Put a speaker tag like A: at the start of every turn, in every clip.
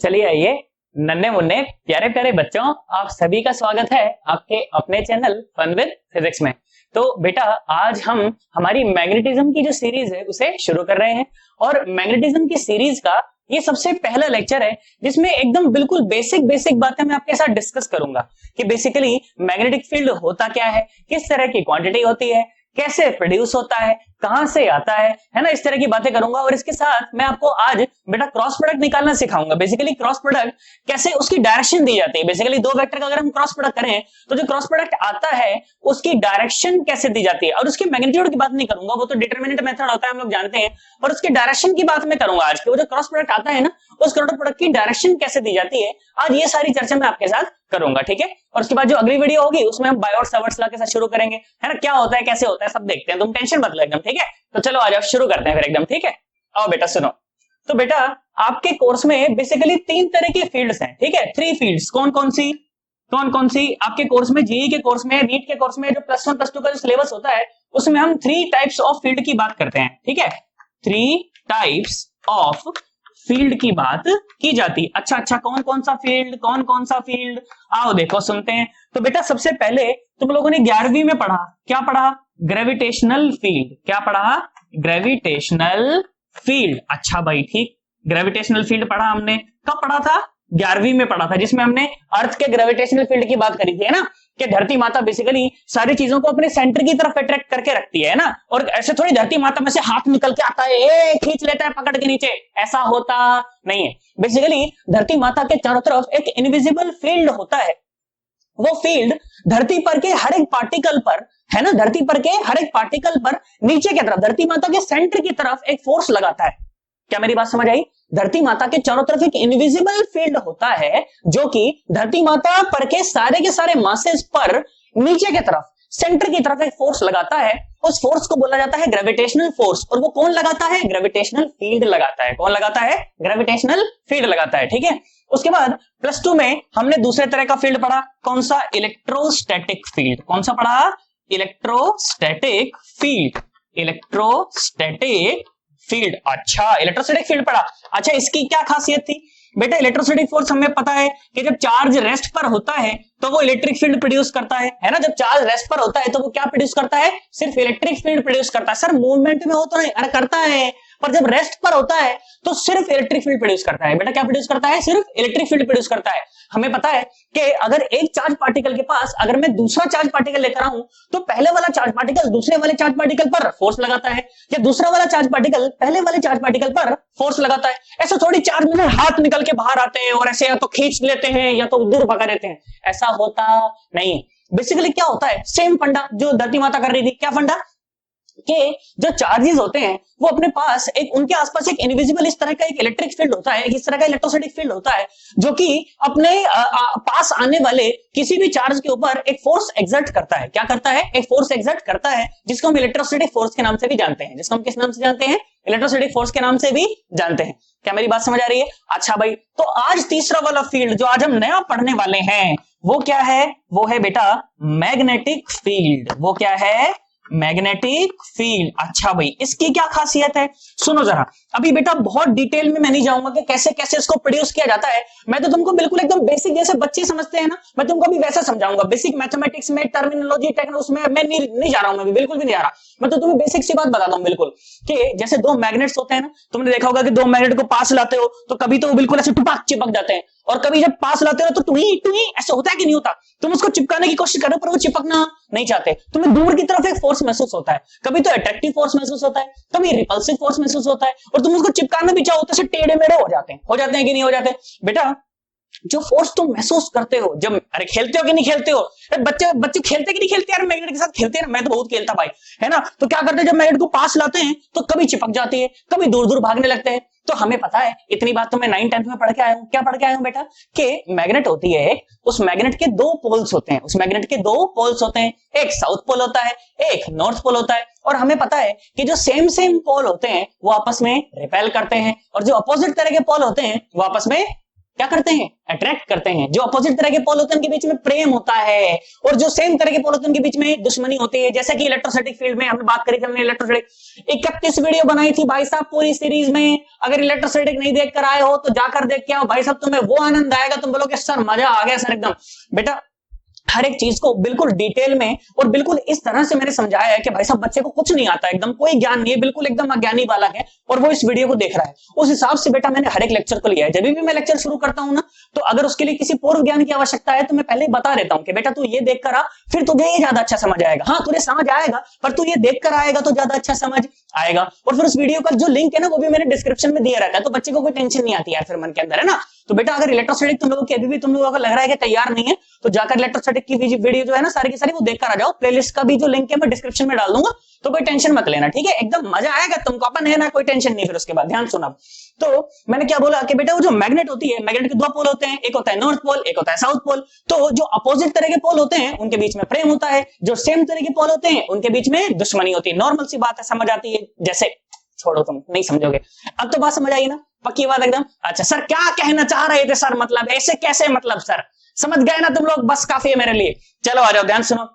A: चलिए आइए नन्हे मुन्ने प्यारे प्यारे बच्चों, आप सभी का स्वागत है आपके अपने चैनल फन विद फिजिक्स में। तो बेटा आज हम हमारी मैग्नेटिज्म की जो सीरीज है उसे शुरू कर रहे हैं और मैग्नेटिज्म की सीरीज का ये सबसे पहला लेक्चर है जिसमें एकदम बिल्कुल बेसिक बातें मैं आपके साथ डिस्कस करूंगा कि बेसिकली मैग्नेटिक फील्ड होता क्या है, किस तरह की क्वांटिटी होती है, कैसे प्रोड्यूस होता है, कहां से आता है ना, इस तरह की बातें करूंगा। और इसके साथ मैं आपको आज बेटा क्रॉस प्रोडक्ट निकालना सिखाऊंगा। बेसिकली क्रॉस प्रोडक्ट कैसे उसकी डायरेक्शन दी जाती है। बेसिकली दो वेक्टर का अगर हम क्रॉस प्रोडक्ट करें तो जो क्रॉस प्रोडक्ट आता है उसकी डायरेक्शन कैसे दी जाती है। और उसकी मैग्नीट्यूड की बात नहीं करूंगा, वो तो डिटरमिनेंट मेथड होता है, हम लोग जानते हैं। और उसकी डायरेक्शन की बात मैं करूंगा आज की, वो जो क्रॉस प्रोडक्ट आता है ना, उस क्रॉस प्रोडक्ट की डायरेक्शन कैसे दी जाती है, आज ये सारी चर्चा मैं आपके साथ करूंगा, ठीक है। और उसके बाद जो अगली वीडियो होगी उसमें हम बायोट सावर्ट्स लॉ के साथ शुरू करेंगे, है ना, क्या होता है कैसे होता है सब देखते हैं, तुम टेंशन मत लो एकदम, ठीक है। तो चलो आज शुरू करते हैं फिर एकदम, ठीक है। आओ बेटा सुनो। तो बेटा आपके कोर्स में बेसिकली तीन तरह की फील्ड्स हैं, ठीक है, थ्री फील्ड्स। कौन कौन सी आपके कोर्स में, जेईई के कोर्स में, नीट के कोर्स में, जो प्लस 1 प्लस 2 का जो सिलेबस होता है उसमें हम थ्री टाइप्स ऑफ फील्ड की बात करते हैं, ठीक है। थ्री टाइप्स ऑफ फील्ड की बात की जाती। अच्छा कौन कौन सा फील्ड, आओ देखो सुनते हैं। तो बेटा सबसे पहले तुम लोगों ने 11वीं में पढ़ा, क्या पढ़ा, ग्रेविटेशनल फील्ड। क्या पढ़ा, ग्रेविटेशनल फील्ड। अच्छा भाई ठीक, ग्रेविटेशनल फील्ड पढ़ा हमने। कब पढ़ा था, 11वीं में पढ़ा था, जिसमें हमने अर्थ के ग्रेविटेशनल फील्ड की बात करी थी, है ना, कि धरती माता बेसिकली सारी चीजों को अपने सेंटर की तरफ अट्रैक्ट करके रखती है ना। और ऐसे थोड़ी धरती माता में से हाथ निकल के आता है, खींच लेता है पकड़ के नीचे, ऐसा होता नहीं है। बेसिकली धरती माता के चारों तरफ एक इनविजिबल फील्ड होता है। वो फील्ड धरती पर के हर एक पार्टिकल पर, है ना, धरती पर के हर एक पार्टिकल पर नीचे की तरफ धरती माता के सेंटर की तरफ एक फोर्स लगाता है। क्या मेरी बात समझ आई? धरती माता के चारों तरफ एक इनविजिबल फील्ड होता है जो कि धरती माता पर के सारे मासेस पर नीचे की तरफ सेंटर की तरफ एक फोर्स लगाता है। उस फोर्स को बोला जाता है ग्रेविटेशनल फोर्स। और वो कौन लगाता है, ग्रेविटेशनल फील्ड लगाता है। कौन लगाता है, ग्रेविटेशनल फील्ड लगाता है, ठीक है। उसके बाद प्लस 2 में हमने दूसरे तरह का फील्ड पढ़ा, कौन सा, इलेक्ट्रोस्टैटिक फील्ड। कौन सा पढ़ा, इलेक्ट्रोस्टैटिक फील्ड। इलेक्ट्रोस्टैटिक फील्ड, अच्छा इलेक्ट्रोस्टैटिक फील्ड पढ़ा। अच्छा इसकी क्या खासियत थी बेटा, इलेक्ट्रोस्टैटिक फोर्स हमें पता है कि जब चार्ज रेस्ट पर होता है तो वो इलेक्ट्रिक फील्ड प्रोड्यूस करता है ना। जब चार्ज रेस्ट पर होता है तो वो क्या प्रोड्यूस करता है, सिर्फ इलेक्ट्रिक फील्ड प्रोड्यूस करता है। सर मूवमेंट में हो तो नहीं, अरे करता है, पर जब रेस्ट पर होता है तो सिर्फ इलेक्ट्रिक फील्ड प्रोड्यूस करता है। बेटा क्या प्रोड्यूस करता है, सिर्फ इलेक्ट्रिक फील्ड प्रोड्यूस करता है। हमें पता है कि अगर एक चार्ज पार्टिकल के पास अगर मैं दूसरा चार्ज पार्टिकल लेकर आऊं तो पहले वाला चार्ज पार्टिकल दूसरे वाले चार्ज पार्टिकल पर फोर्स लगाता है, या दूसरा वाला चार्ज पार्टिकल पहले वाले चार्ज पार्टिकल पर फोर्स लगाता है। ऐसा थोड़ी चार्ज में हाथ निकल के बाहर आते हैं और ऐसे या तो खींच लेते हैं या तो दूर भगा देते हैं, ऐसा होता नहीं। बेसिकली क्या होता है, सेम फंडा जो धरती माता कर रही थी। क्या फंडा, कि जो चार्जेस होते हैं वो अपने पास एक, उनके आसपास एक इनविजिबल इस तरह का एक इलेक्ट्रिक फील्ड होता है, इस तरह का इलेक्ट्रोस्टैटिक फील्ड होता है जो कि अपने पास आने वाले किसी भी चार्ज के ऊपर एक फोर्स एक्सर्ट करता है। क्या करता है, एक फोर्स एक्सर्ट करता है, जिसको हम इलेक्ट्रोस्टैटिक फोर्स के नाम से भी जानते हैं। जिसको हम किस नाम से जानते हैं, इलेक्ट्रोस्टैटिक फोर्स के नाम से भी जानते हैं। क्या मेरी बात समझ आ रही है? अच्छा भाई, तो आज तीसरा वाला फील्ड जो आज हम नया पढ़ने वाले हैं वो क्या है, वो है बेटा मैग्नेटिक फील्ड। वो क्या है, मैग्नेटिक फील्ड। अच्छा भाई इसकी क्या खासियत है, सुनो जरा। अभी बेटा बहुत डिटेल में मैं नहीं जाऊंगा कि कैसे कैसे इसको प्रोड्यूस किया जाता है। मैं तो तुमको बिल्कुल एकदम बेसिक, जैसे बच्चे समझते हैं ना, मैं तुमको भी वैसा समझाऊंगा। बेसिक मैथमेटिक्स में टर्मिनोलॉजी टेक्नोलॉजी में मैं नहीं जा रहा हूं, मैं बिल्कुल भी नहीं जा रहा। मैं तो तुम्हें बेसिक सी बात बताता हूं बिल्कुल, कि जैसे दो मैग्नेट्स होते हैं ना, तुमने देखा होगा कि दो मैग्नेट को पास लाते हो तो कभी तो वो बिल्कुल ऐसे टुपाक चिपक जाते हैं, और कभी जब पास लाते हो तो टुई टुई ऐसे होता है कि नहीं होता। तुम उसको चिपकाने की कोशिश करो पर वो चिपकना नहीं चाहते। तुम्हें दूर की तरफ एक फोर्स महसूस होता है, कभी तो अट्रैक्टिव फोर्स महसूस होता है, कभी रिपल्सिव फोर्स महसूस होता है, और तुम उसको चिपकाना भी चाहो तो टेढ़े मेढ़े हो जाते हैं कि नहीं हो जाते। बेटा जो फोर्स तुम महसूस करते हो जब, अरे खेलते हो कि नहीं खेलते हो, बच्चे खेलते कि नहीं खेलते यार, मैग्नेट के साथ खेलते हैं। मैं तो बहुत खेलता भाई, है ना। तो क्या करते हैं, जब मैग्नेट को पास लाते हैं तो कभी चिपक जाती है, कभी दूर दूर भागने लगते हैं। तो हमें पता है, इतनी बात तो मैं 9th-10th में पढ़ के आया हूं। क्या पढ़ के आया हूं बेटा, कि मैग्नेट होती है, उस मैग्नेट के दो पोल्स होते हैं, उस मैग्नेट के दो पोल्स होते हैं, एक साउथ पोल होता है, एक नॉर्थ पोल होता है। और हमें पता है कि जो सेम पोल होते हैं वो आपस में रिपेल करते हैं, और जो अपोजिट तरह के पोल होते हैं वो आपस में क्या करते हैं, अट्रैक्ट करते हैं। जो अपोजिट तरह के पोल होते हैं उनके बीच में प्रेम होता है, और जो सेम तरह के पोल होते हैं उनके बीच में दुश्मनी होती है। जैसे कि इलेक्ट्रोस्टैटिक फील्ड में हमने बात करी थी, हमने इलेक्ट्रोस्टैटिक 31 वीडियो बनाई थी भाई साहब पूरी सीरीज में। अगर इलेक्ट्रोस्टैटिक नहीं देख कर आए हो तो जाकर देख के आओ भाई साहब, तुम्हें वो आनंद आएगा, तुम बोलोगे सर मजा आ गया सर एकदम। बेटा हर एक चीज को बिल्कुल डिटेल में और बिल्कुल इस तरह से मैंने समझाया है कि भाई साहब बच्चे को कुछ नहीं आता, एकदम कोई ज्ञान नहीं है, बिल्कुल एकदम अज्ञानी बालक है और वो इस वीडियो को देख रहा है। उस हिसाब से बेटा मैंने हर एक लेक्चर को लिया है। जब भी मैं लेक्चर शुरू करता हूं ना, तो अगर उसके लिए किसी पूर्व ज्ञान की आवश्यकता है तो मैं पहले ही बता देता हूं कि बेटा तू ये देख कर आ, फिर तुझे ये ज्यादा अच्छा समझ आएगा। हाँ तुझे समझ आएगा, पर तू ये देख कर आएगा तो ज्यादा अच्छा समझ आएगा। और फिर उस वीडियो का जो लिंक है ना वो भी मैंने डिस्क्रिप्शन में दिया रहता है, तो बच्चे को कोई टेंशन नहीं आती है फिर मन के अंदर, है ना। तो बेटा अगर इलेक्ट्रोस्टैटिक तुम लोगों की अभी भी तुम लोगों को लग रहा है कि तैयार नहीं है, तो जाकर इलेक्ट्रोस्टैटिक की वीडियो जो है ना सारी की सारी वो देखकर आ जाओ। प्लेलिस्ट का भी जो लिंक है मैं डिस्क्रिप्शन में डाल दूंगा, तो कोई टेंशन मत लेना, ठीक है। एकदम मजा आएगा तुमको, अपन है ना, कोई टेंशन नहीं। फिर उसके बाद ध्यान सुना, तो मैंने क्या बोला कि बेटा वो जो मैग्नेट होती है, मैग्नेट के दो पोल होते हैं, एक होता है नॉर्थ पोल, एक होता है साउथ पोल। तो जो अपोजिट तरह के पोल होते हैं उनके बीच में प्रेम होता है, जो सेम तरह के पोल होते हैं उनके बीच में दुश्मनी होती है। नॉर्मल सी बात है, समझ आती है। जैसे छोड़ो तुम नहीं समझोगे, अब तो बात समझ आई ना, पक्की बात एकदम। अच्छा सर क्या कहना चाह रहे थे सर, मतलब ऐसे कैसे, मतलब सर समझ गए ना तुम लोग, बस काफी है मेरे लिए। चलो आ जाओ ध्यान सुनो।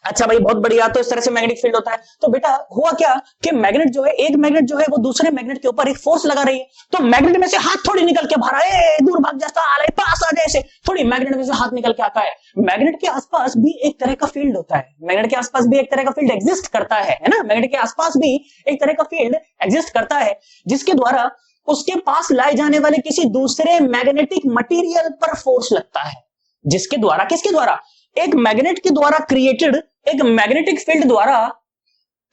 A: अच्छा भाई बहुत बढ़िया, तो इस तरह से मैग्नेटिक फील्ड होता है। तो बेटा हुआ क्या कि मैग्नेट जो है, एक मैग्नेट जो है वो दूसरे मैग्नेट के ऊपर एक फोर्स लगा रही है, तो मैग्नेट में से हाथ थोड़ी निकल के बाहर आए, दूर भाग जाता है, पास आ जाए, ऐसे थोड़ी मैग्नेट में से हाथ निकल के आता है। मैग्नेट के आसपास भी एक तरह का फील्ड होता है, मैग्नेट के आसपास भी एक तरह का फील्ड एग्जिस्ट करता है ना। मैग्नेट के आसपास भी एक तरह का फील्ड एग्जिस्ट करता है, जिसके द्वारा उसके पास लाए जाने वाले किसी दूसरे मैग्नेटिक मटेरियल पर फोर्स लगता है। जिसके द्वारा, किसके द्वारा, एक मैग्नेट के द्वारा क्रिएटेड एक मैग्नेटिक फील्ड द्वारा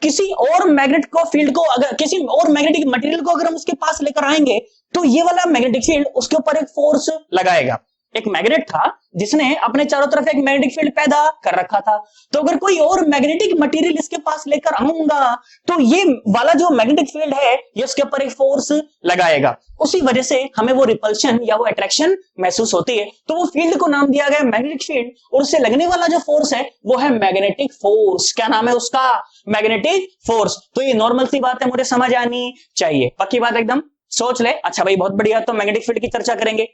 A: किसी और मैग्नेट को फील्ड को, अगर किसी और मैग्नेटिक मटेरियल को अगर हम उसके पास लेकर आएंगे तो ये वाला मैग्नेटिक फील्ड उसके ऊपर एक फोर्स लगाएगा। एक मैग्नेट था जिसने अपने चारों तरफ एक मैग्नेटिक फील्ड पैदा कर रखा था, तो अगर कोई और मैग्नेटिक मटेरियल इसके पास लेकर आऊंगा तो ये वाला जो मैग्नेटिक फील्ड है ये उसके ऊपर एक फोर्स लगाएगा। उसी वजह से हमें वो रिपल्शन या वो अट्रैक्शन महसूस होती है। तो वो फील्ड को नाम दिया गया मैग्नेटिक फील्ड, और उससे लगने वाला जो फोर्स है वो है मैग्नेटिक फोर्स। क्या नाम है उसका, मैग्नेटिक फोर्स। तो ये नॉर्मल सी बात है, मुझे समझ आनी चाहिए, पक्की बात एकदम, सोच ले। अच्छा भाई बहुत बढ़िया, तो मैग्नेटिक फील्ड की चर्चा करेंगे।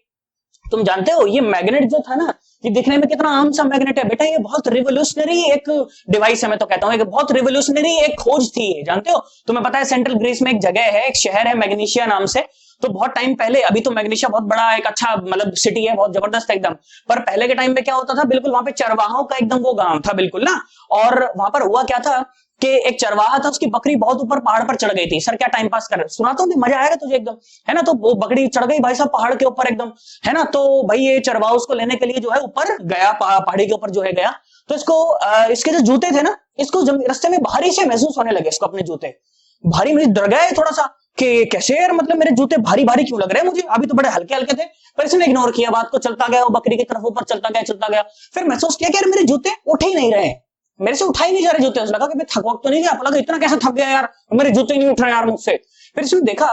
A: तुम जानते हो ये मैग्नेट जो था ना, ये दिखने में कितना आम सा मैग्नेट है बेटा, ये बहुत रिवोल्यूशनरी एक डिवाइस है, मैं तो कहता हूं, एक बहुत रिवोल्यूशनरी एक खोज थी ये, जानते हो। तुम्हें पता है सेंट्रल ग्रीस में एक जगह है, एक शहर है मैग्नीशिया नाम से। तो बहुत टाइम पहले, अभी तो मैग्नीशिया बहुत बड़ा एक अच्छा मतलब सिटी है, बहुत जबरदस्त एकदम, पर पहले के टाइम में क्या होता था, बिल्कुल वहां पे चरवाहों का एकदम वो गांव था बिल्कुल ना। और वहां पर हुआ क्या था कि एक चरवाहा था, उसकी बकरी बहुत ऊपर पहाड़ पर चढ़ गई थी। सर क्या टाइम पास कर रहे, सुनाता हूँ, मजा आएगा तुझे एकदम, है ना। तो वो बकरी चढ़ गई भाई साहब पहाड़ के ऊपर एकदम, है ना। तो भाई ये चरवाहा उसको लेने के लिए जो है ऊपर गया, पहाड़ी के ऊपर जो है गया। तो इसको इसके जो जूते थे ना, इसको रास्ते में भारी से महसूस होने लगे, इसको अपने जूते भारी, मुझे डर गया थोड़ा सा कि कैसे यार, मतलब मेरे जूते भारी भारी क्यों लग रहे हैं मुझे, अभी तो बड़े हल्के हल्के थे। पर इसने इग्नोर किया बात को, चलता गया वो बकरी की तरफ, ऊपर चलता गया। फिर महसूस किया कि यार मेरे जूते उठ ही नहीं रहे, मेरे से उठाई नहीं जा रहे जूते। लगा कि मैं थक तो नहीं गया, लगा इतना कैसे थक गया यार, मेरे जूते नहीं उठ रहे यार मुझसे। फिर इसने देखा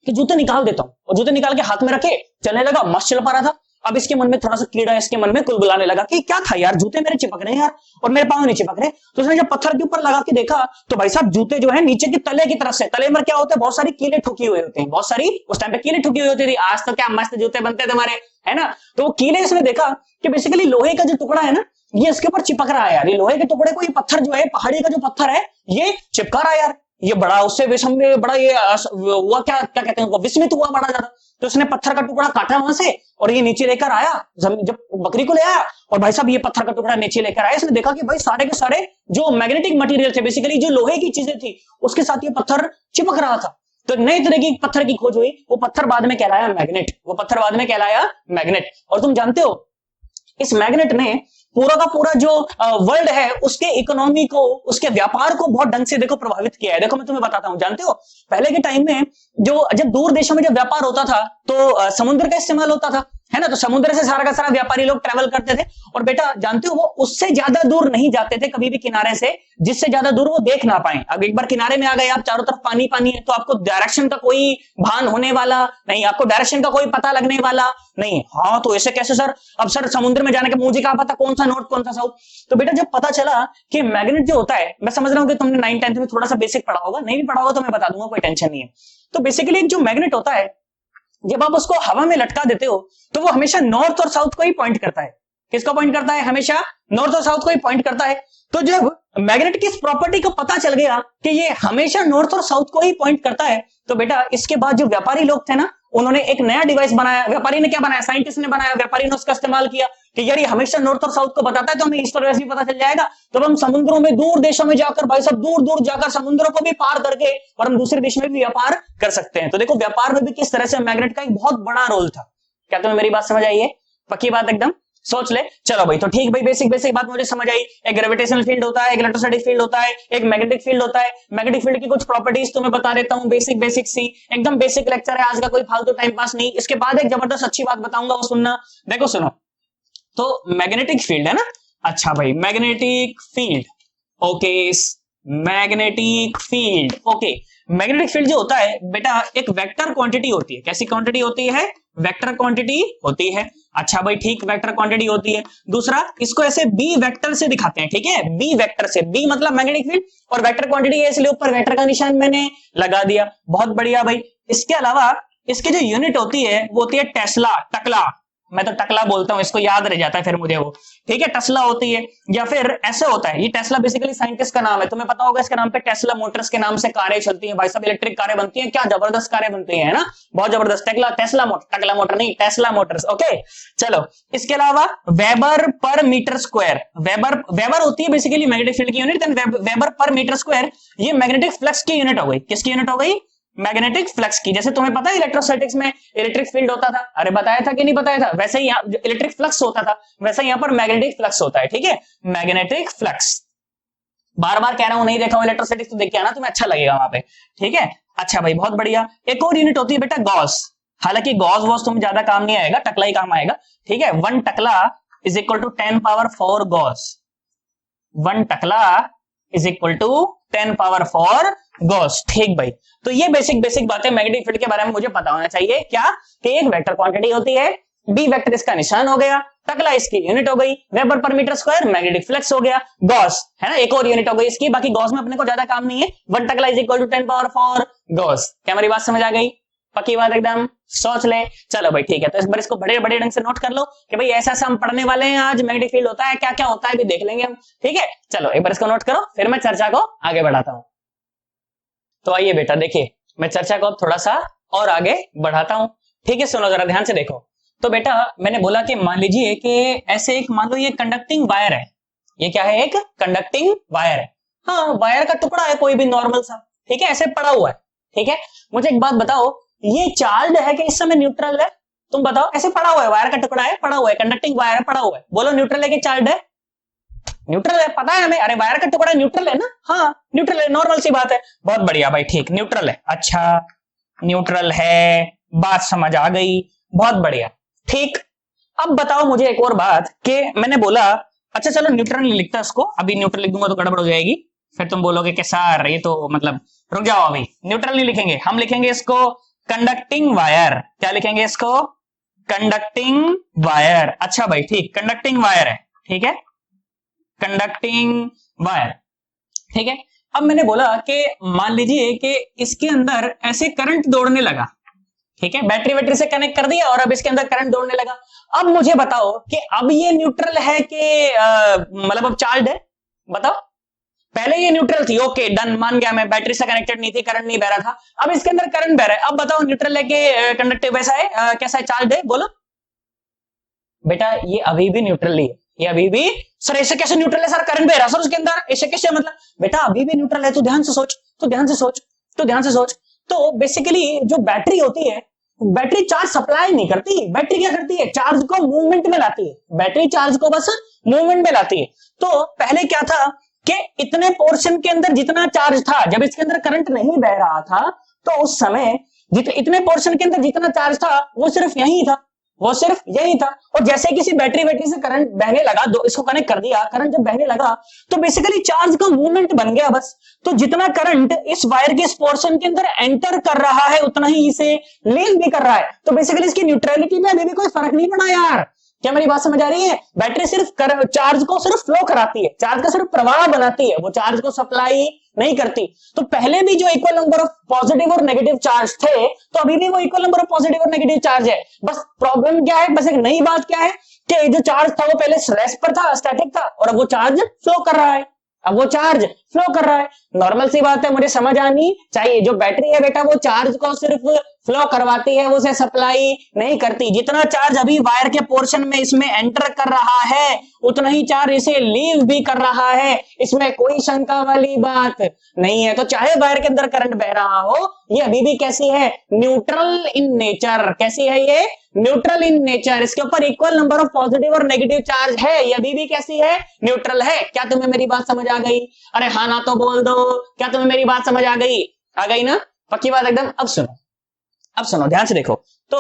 A: कि जूते निकाल देता हूं, और जूते निकाल के हाथ में रखे चलने लगा, मस्त चल पा रहा था। अब इसके मन में थोड़ा सा कीड़ा इसके मन में कुलबुलाने लगा कि क्या था यार, जूते मेरे चिपक रहे हैं यार, और मेरे पांव नहीं चिपक रहे। तो उसने जब पत्थर के ऊपर लगा के देखा तो भाई साहब जूते जो है नीचे की तले की तरफ से, तले में क्या होता है, बहुत सारी कीले ठुकी हुए होते हैं, बहुत सारी उस टाइम पे कीले ठुकी हुई होती थी। आज तो क्या मस्त जूते बनते थे हमारे, है ना। तो वो कीले इसने देखा कि बेसिकली लोहे का जो टुकड़ा है ना, ये इसके ऊपर चिपक रहा है यार, ये लोहे के टुकड़े को, ये पत्थर जो है, पहाड़ी का जो पत्थर है, ये चिपका रहा है यार। ये बड़ा उससे बड़ा ये हुआ, क्या क्या कहते हैं, विस्मित हुआ बड़ा ज्यादा। तो उसने पत्थर का टुकड़ा काटा वहां से और ये नीचे लेकर आया, जब बकरी को ले आया, और भाई साहब ये पत्थर का टुकड़ा नीचे लेकर आया। इसने देखा कि भाई सारे के सारे जो मैग्नेटिक मटेरियल थे, बेसिकली जो लोहे की चीजें थी, उसके साथ ये पत्थर चिपक रहा था। तो नई तरह की पत्थर की खोज हुई, वो पत्थर बाद में कहलाया मैग्नेट, वो पत्थर बाद में कहलाया मैग्नेट। और तुम जानते हो इस मैग्नेट ने पूरा का पूरा जो वर्ल्ड है उसके इकोनॉमी को, उसके व्यापार को बहुत ढंग से देखो प्रभावित किया है। देखो मैं तुम्हें बताता हूं, जानते हो पहले के टाइम में जब दूर देशों में जब व्यापार होता था तो समुद्र का इस्तेमाल होता था, है ना। तो समुद्र से सारा का सारा व्यापारी लोग ट्रेवल करते थे, और बेटा जानते हो वो उससे ज्यादा दूर नहीं जाते थे कभी भी किनारे से, जिससे ज्यादा दूर वो देख ना पाए। अब एक बार किनारे में आ गए आप, चारों तरफ पानी पानी है, तो आपको डायरेक्शन का कोई भान होने वाला नहीं, आपको डायरेक्शन का कोई पता लगने वाला नहीं। हाँ तो ऐसे कैसे सर, अब सर समुद्र में जाने के मुझे क्या पता कौन सा नॉर्थ कौन सा साउथ। तो बेटा जब पता चला कि मैग्नेट जो होता है, मैं समझ रहा हूं कि तुमने 9th-10th में थोड़ा सा बेसिक पढ़ा होगा, नहीं भी पढ़ा होगा तो मैं बता दूंगा, कोई टेंशन नहीं है। तो बेसिकली एक जो मैग्नेट होता है जब आप उसको हवा में लटका देते हो तो वो हमेशा नॉर्थ और साउथ को ही पॉइंट करता है। किसको पॉइंट करता है? हमेशा नॉर्थ और साउथ को ही पॉइंट करता है। तो जब मैग्नेट की इस प्रॉपर्टी को पता चल गया कि ये हमेशा नॉर्थ और साउथ को ही पॉइंट करता है, तो बेटा इसके बाद जो व्यापारी लोग थे ना, उन्होंने एक नया डिवाइस बनाया। व्यापारी ने क्या बनाया? साइंटिस्ट ने बनाया। व्यापारी ने उसका इस्तेमाल किया कि यार ये हमेशा नॉर्थ और साउथ को बताता है, तो हमें ईस्ट और वेस्ट भी पता चल जाएगा। तो हम समुद्रों में, दूर देशों में जाकर, भाई साहब दूर दूर जाकर समुद्रों को भी पार करके और हम दूसरे देश में भी व्यापार कर सकते हैं। तो देखो व्यापार में भी किस तरह से मैग्नेट का एक बहुत बड़ा रोल था। क्या तुम्हें मेरी बात समझ आई है? पक्की बात एकदम? सोच ले। चलो भाई, तो ठीक भाई, बेसिक बेसिक बात मुझे समझ आई। एक ग्रेविटेशनल फील्ड होता है, एक इलेक्ट्रोस्टैटिक फील्ड होता है, एक मैग्नेटिक फील्ड होता है। मैग्नेटिक फील्ड की कुछ प्रॉपर्टीज तुम्हें बता देता हूं, बेसिक बेसिक सी, एकदम बेसिक लेक्चर है आज का, कोई फालतू टाइम पास नहीं। इसके बाद एक जबरदस्त अच्छी बात बताऊंगा, वो सुनना। देखो सुनो, तो मैग्नेटिक फील्ड है ना। अच्छा भाई, magnetic field, okay, magnetic field, okay. Magnetic field जो होता है बेटा, एक वेक्टर क्वांटिटी होती है। कैसी क्वांटिटी होती है? वेक्टर क्वांटिटी होती है। अच्छा भाई ठीक, वेक्टर क्वांटिटी होती है। दूसरा, इसको ऐसे बी वेक्टर से दिखाते हैं, ठीक है, बी वेक्टर से। बी मतलब मैग्नेटिक फील्ड और वेक्टर क्वांटिटी है, इसलिए ऊपर वेक्टर का निशान मैंने लगा दिया। बहुत बढ़िया भाई। इसके अलावा इसकी जो यूनिट होती है वो होती है टेस्ला, टकला। मैं तो टकला बोलता हूं, इसको याद रह जाता है फिर मुझे वो, ठीक है, टेस्ला होती है। या फिर ऐसे होता है, ये टेस्ला बेसिकली साइंटिस्ट का नाम है, तुम्हें पता होगा इसके नाम पे टेस्ला मोटर्स के नाम से कारें चलती हैं भाई साहब, इलेक्ट्रिक कारें बनती हैं, क्या जबरदस्त कारें बनती हैं, है ना, बहुत जबरदस्त। टेस्ला मोटर, टकला मोटर नहीं, टेस्ला मोटर्स, ओके। चलो, इसके अलावा वेबर पर मीटर स्क्वायर, वेबर होती है बेसिकली मैग्नेटिक फील्ड की यूनिट। वेबर पर मीटर स्क्वायर, ये मैग्नेटिक फ्लक्स की यूनिट हो गई। किसकी यूनिट हो गई? मैग्नेटिक फ्लक्स की। जैसे तुम्हें पता है इलेक्ट्रोस्टैटिक्स में इलेक्ट्रिक फील्ड होता था, अरे बताया था कि नहीं बताया था, वैसे ही इलेक्ट्रिक फ्लक्स होता था, वैसे यहाँ पर मैग्नेटिक फ्लक्स होता है, ठीक है, मैग्नेटिक फ्लक्स। बार बार कह रहा हूं, नहीं देखा हूं इलेक्ट्रोस्टैटिक्स तो देख के आना, तुम्हें अच्छा लगेगा वहां पे, ठीक है। अच्छा भाई, बहुत बढ़िया। एक और यूनिट होती है बेटा गॉस। हालांकि गॉस वॉस तुम्हें ज्यादा काम नहीं आएगा, टकला ही काम आएगा, ठीक है। 1 tesla is equal to 10 power 4 gauss. 1 tesla is equal to 10 power 4 gauss, ठीक भाई। तो ये बेसिक बेसिक बातें मैग्नेटिक फील्ड के बारे में मुझे पता होना चाहिए। क्या? कि एक वेक्टर क्वांटिटी होती है, बी वेक्टर इसका निशान हो गया, टकला इसकी यूनिट हो गई, वेबर पर मीटर स्क्वायर मैग्नेटिक फ्लक्स हो गया, गॉस है ना, एक और यूनिट हो गई इसकी। बाकी गॉस में अपने को ज्यादा काम नहीं है। 1 tesla is equal to 10 power 4 gauss. क्या हमारी बात समझ आ गई? पक्की बात एकदम? सोच ले। चलो भाई ठीक है, तो इस बार इसको बड़े बड़े ढंग से नोट कर लो कि भाई ऐसा ऐसा हम पढ़ने वाले हैं आज, मैग्नेटिक फील्ड होता है, क्या क्या होता है भी देख लेंगे हम, ठीक है। चलो एक बार इसको नोट करो, फिर मैं चर्चा को आगे बढ़ाता हूं। तो आइए बेटा, देखिए मैं चर्चा को थोड़ा सा और आगे बढ़ाता हूं, ठीक है। सुनो जरा ध्यान से देखो। तो बेटा मैंने बोला कि मान लीजिए कि ऐसे एक, मान लो ये कंडक्टिंग वायर है। ये क्या है? एक कंडक्टिंग वायर है। हाँ, वायर का टुकड़ा है कोई भी नॉर्मल सा, ठीक है, ऐसे पड़ा हुआ है, ठीक है। मुझे एक बात बताओ, ये चार्ज है कि इस समय न्यूट्रल है? तुम बताओ। ऐसे पड़ा हुआ है, वायर का टुकड़ा है, पड़ा हुआ है, कंडक्टिंग वायर है, पड़ा हुआ है, बोलो न्यूट्रल है कि चार्ज है? न्यूट्रल है, पता है हमें। अरे वायर का टुकड़ा न्यूट्रल है ना? हाँ न्यूट्रल है, नॉर्मल सी बात है। बहुत बढ़िया भाई, ठीक, न्यूट्रल है। अच्छा न्यूट्रल है, बात समझ आ गई, बहुत बढ़िया, ठीक। अब बताओ मुझे एक और बात कि मैंने बोला, अच्छा चलो न्यूट्रल नहीं लिखता इसको, अभी न्यूट्रल लिख दूंगा तो गड़बड़ हो जाएगी, फिर तुम बोलोगे कि सर ये तो मतलब, रुक जाओ, अभी न्यूट्रल नहीं लिखेंगे, हम लिखेंगे इसको कंडक्टिंग वायर। क्या लिखेंगे इसको? Conducting wire. अच्छा भाई ठीक, कंडक्टिंग वायर है, ठीक है, कंडक्टिंग वायर, ठीक है। अब मैंने बोला कि मान लीजिए कि इसके अंदर ऐसे करंट दौड़ने लगा, ठीक है, बैटरी से कनेक्ट कर दिया और अब इसके अंदर करंट दौड़ने लगा। अब मुझे बताओ कि अब ये न्यूट्रल है कि मतलब अब चार्ज है? बताओ। पहले ये न्यूट्रल थी, ओके डन, मान गया मैं, बैटरी से कनेक्टेड नहीं थी, करंट नहीं बह रहा था। अब इसके अंदर करंट बह रहा है। अब बताओ न्यूट्रल है कि कंडक्टिव? वैसा है, कैसा है, चार्ज है? बोलो बेटा। ये अभी भी न्यूट्रल ही है, ये अभी भी। सर ऐसे कैसे न्यूट्रल है? सर करंट बह रहा सर उसके अंदर, ऐसे कैसे? मतलब बेटा अभी भी न्यूट्रल है, तो ध्यान से सोच, तो ध्यान से सोच, तो ध्यान से सोच। तो बेसिकली जो बैटरी होती है, बैटरी चार्ज सप्लाई नहीं करती, बैटरी क्या करती है? चार्ज को मूवमेंट में लाती है, बैटरी चार्ज को बस मूवमेंट में लाती है। तो पहले क्या था कि इतने पोर्शन के अंदर जितना चार्ज था, जब इसके अंदर करंट नहीं बह रहा था, तो उस समय इतने पोर्शन के अंदर जितना चार्ज था वो सिर्फ यही था, वो सिर्फ यही था। और जैसे किसी बैटरी से करंट बहने लगा, दो इसको कनेक्ट कर दिया, करंट जब बहने लगा तो बेसिकली चार्ज का मूवमेंट बन गया बस। तो जितना करंट इस वायर के इस पोर्शन के अंदर एंटर कर रहा है उतना ही इसे लीव भी कर रहा है। तो बेसिकली इसकी न्यूट्रलिटी में अभी भी कोई फर्क नहीं पड़ा यार, क्या मेरी बात समझ आ रही है? बैटरी सिर्फ चार्ज को सिर्फ फ्लो कराती है, चार्ज का सिर्फ प्रवाह बनाती है, वो चार्ज को सप्लाई नहीं करती। तो पहले भी जो इक्वल नंबर ऑफ पॉजिटिव और नेगेटिव चार्ज थे, तो अभी भी वो इक्वल नंबर ऑफ पॉजिटिव और नेगेटिव चार्ज है। बस प्रॉब्लम क्या है, बस एक नई बात क्या है कि जो चार्ज था वो पहले रेस्ट पर था, स्टैटिक था, और अब वो चार्ज फ्लो कर रहा है, अब वो चार्ज फ्लो कर रहा है। नॉर्मल सी बात है, मुझे समझ आनी चाहिए। जो बैटरी है बेटा वो चार्ज को सिर्फ फ्लो करवाती है, वो उसे सप्लाई नहीं करती। जितना चार्ज अभी वायर के पोर्शन में इसमें एंटर कर रहा है, उतना ही चार्ज इसे लीव भी कर रहा है, इसमें कोई शंका वाली बात नहीं है। तो चाहे वायर के अंदर करंट बह रहा हो, ये अभी भी कैसी है, न्यूट्रल इन नेचर। कैसी है ये? Neutral in nature. इसके ऊपर इक्वल नंबर ऑफ पॉजिटिव और नेगेटिव चार्ज है, ये अभी भी कैसी है, न्यूट्रल है। क्या तुम्हें मेरी बात समझ आ गई? अरे हाँ ना तो बोल दो। क्या तुम्हें मेरी बात समझ आ गई? आ गई ना? पक्की बात एकदम। अब सुनो ध्यान से देखो। तो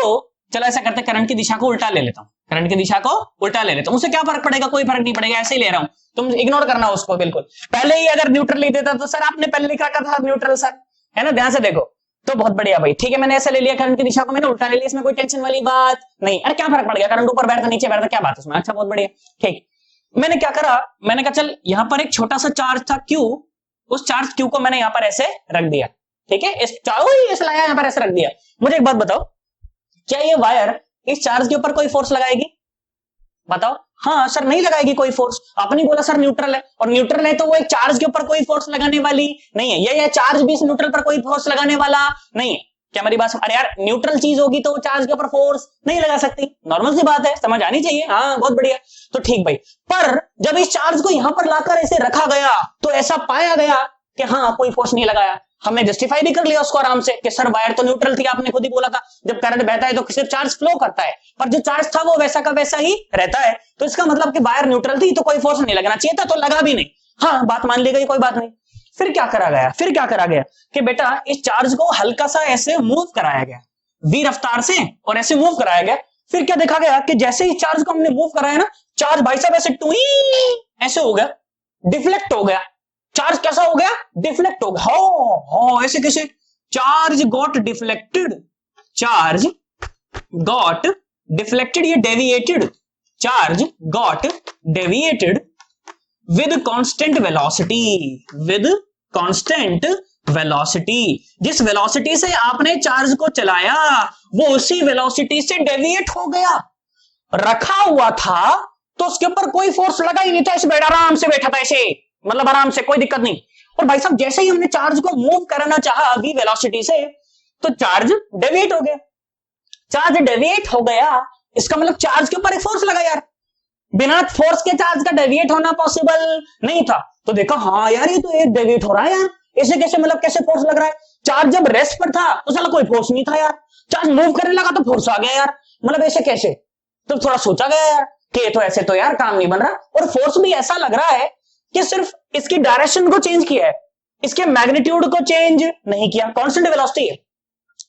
A: चलो ऐसा करते, करंट की दिशा को उल्टा ले लेता हूं, करंट की दिशा को उल्टा ले लेता हूं। उससे क्या फर्क पड़ेगा? कोई फर्क नहीं पड़ेगा, ऐसे ही ले रहा हूं, तुम इग्नोर करना उसको बिल्कुल। पहले ही अगर न्यूट्रल लिख देता तो सर आपने पहले लिखा था न्यूट्रल सर, है ना? ध्यान से देखो। तो बहुत बढ़िया भाई, ठीक है, मैंने ऐसे ले लिया, करंट की दिशा को मैंने उल्टा ले लिया, इसमें कोई टेंशन वाली बात नहीं। अरे क्या फर्क पड़ गया, करंट ऊपर बैठता नीचे बैठता, क्या बात है उसमें? अच्छा बहुत बढ़िया, ठीक। मैंने क्या करा, मैंने कहा चल यहां पर एक छोटा सा चार्ज था Q, उस चार्ज Q को मैंने यहां पर ऐसे रख दिया, ठीक है, इस लाया यहां पर ऐसे रख दिया। मुझे एक बात बताओ, क्या ये वायर इस चार्ज के ऊपर कोई फोर्स लगाएगी? बताओ। हाँ सर नहीं लगाएगी कोई फोर्स। आपने बोला सर न्यूट्रल है, और न्यूट्रल है तो वो एक चार्ज के ऊपर कोई फोर्स लगाने वाली नहीं है, ये चार्ज भी इस न्यूट्रल पर कोई फोर्स लगाने वाला नहीं है। क्या मेरी बात? अरे यार न्यूट्रल चीज होगी तो वो चार्ज के ऊपर फोर्स नहीं लगा सकती, नॉर्मल सी बात है, समझ आनी चाहिए। हाँ बहुत बढ़िया। तो ठीक भाई, पर जब इस चार्ज को यहां पर लाकर ऐसे रखा गया तो ऐसा पाया गया कि हाँ कोई फोर्स नहीं लगाया। हमने जस्टिफाई भी कर लिया उसको आराम से कि सर वायर तो न्यूट्रल थी, आपने खुद ही बोला था जब करंट बहता है तो सिर्फ चार्ज फ्लो करता है, पर जो चार्ज था वो वैसा का वैसा ही रहता है। तो इसका मतलब कि वायर न्यूट्रल थी तो कोई फोर्स नहीं लगना चाहिए था, तो लगा भी नहीं। हाँ बात मान ली गई, कोई बात नहीं। फिर क्या करा गया कि बेटा इस चार्ज को हल्का सा ऐसे मूव कराया गया v रफ्तार से, और ऐसे मूव कराया गया। फिर क्या देखा गया कि जैसे ही चार्ज को हमने मूव कराया ना, चार्ज भाई साहब ऐसे टुई ऐसे हो गया, डिफ्लेक्ट हो गया। चार्ज कैसा हो गया? डिफ्लेक्ट हो गया। हो ऐसे कैसे? Charge got deflected, charge got deflected, ये deviated, charge got deviated with constant velocity, with constant velocity. जिस वेलोसिटी से आपने चार्ज को चलाया वो उसी वेलोसिटी से डेविएट हो गया। रखा हुआ था तो उसके ऊपर कोई फोर्स लगा ही नहीं था, ऐसे बैठा आराम से बैठा था, ऐसे मतलब आराम से, कोई दिक्कत नहीं। और भाई साहब जैसे ही हमने चार्ज को मूव करना चाहा v वेलोसिटी से, तो चार्ज डेविएट हो गया। चार्ज डेविएट हो गया, इसका मतलब चार्ज के ऊपर एक फोर्स लगा यार, बिना फोर्स के चार्ज का डेविएट होना पॉसिबल नहीं था। तो देखा हाँ यार ये तो एक डेविएट हो रहा है यार, ऐसे कैसे, मतलब कैसे फोर्स लग रहा है? चार्ज जब रेस्ट पर था तो साला कोई फोर्स नहीं था यार, चार्ज मूव करने लगा तो फोर्स आ गया यार, मतलब ऐसे कैसे? तो थोड़ा सोचा गया यार कि ये तो ऐसे तो यार काम नहीं बन रहा। और फोर्स भी ऐसा लग रहा है कि सिर्फ इसकी डायरेक्शन को चेंज किया है, इसके मैग्नीट्यूड को चेंज नहीं किया, कांस्टेंट वेलोसिटी है।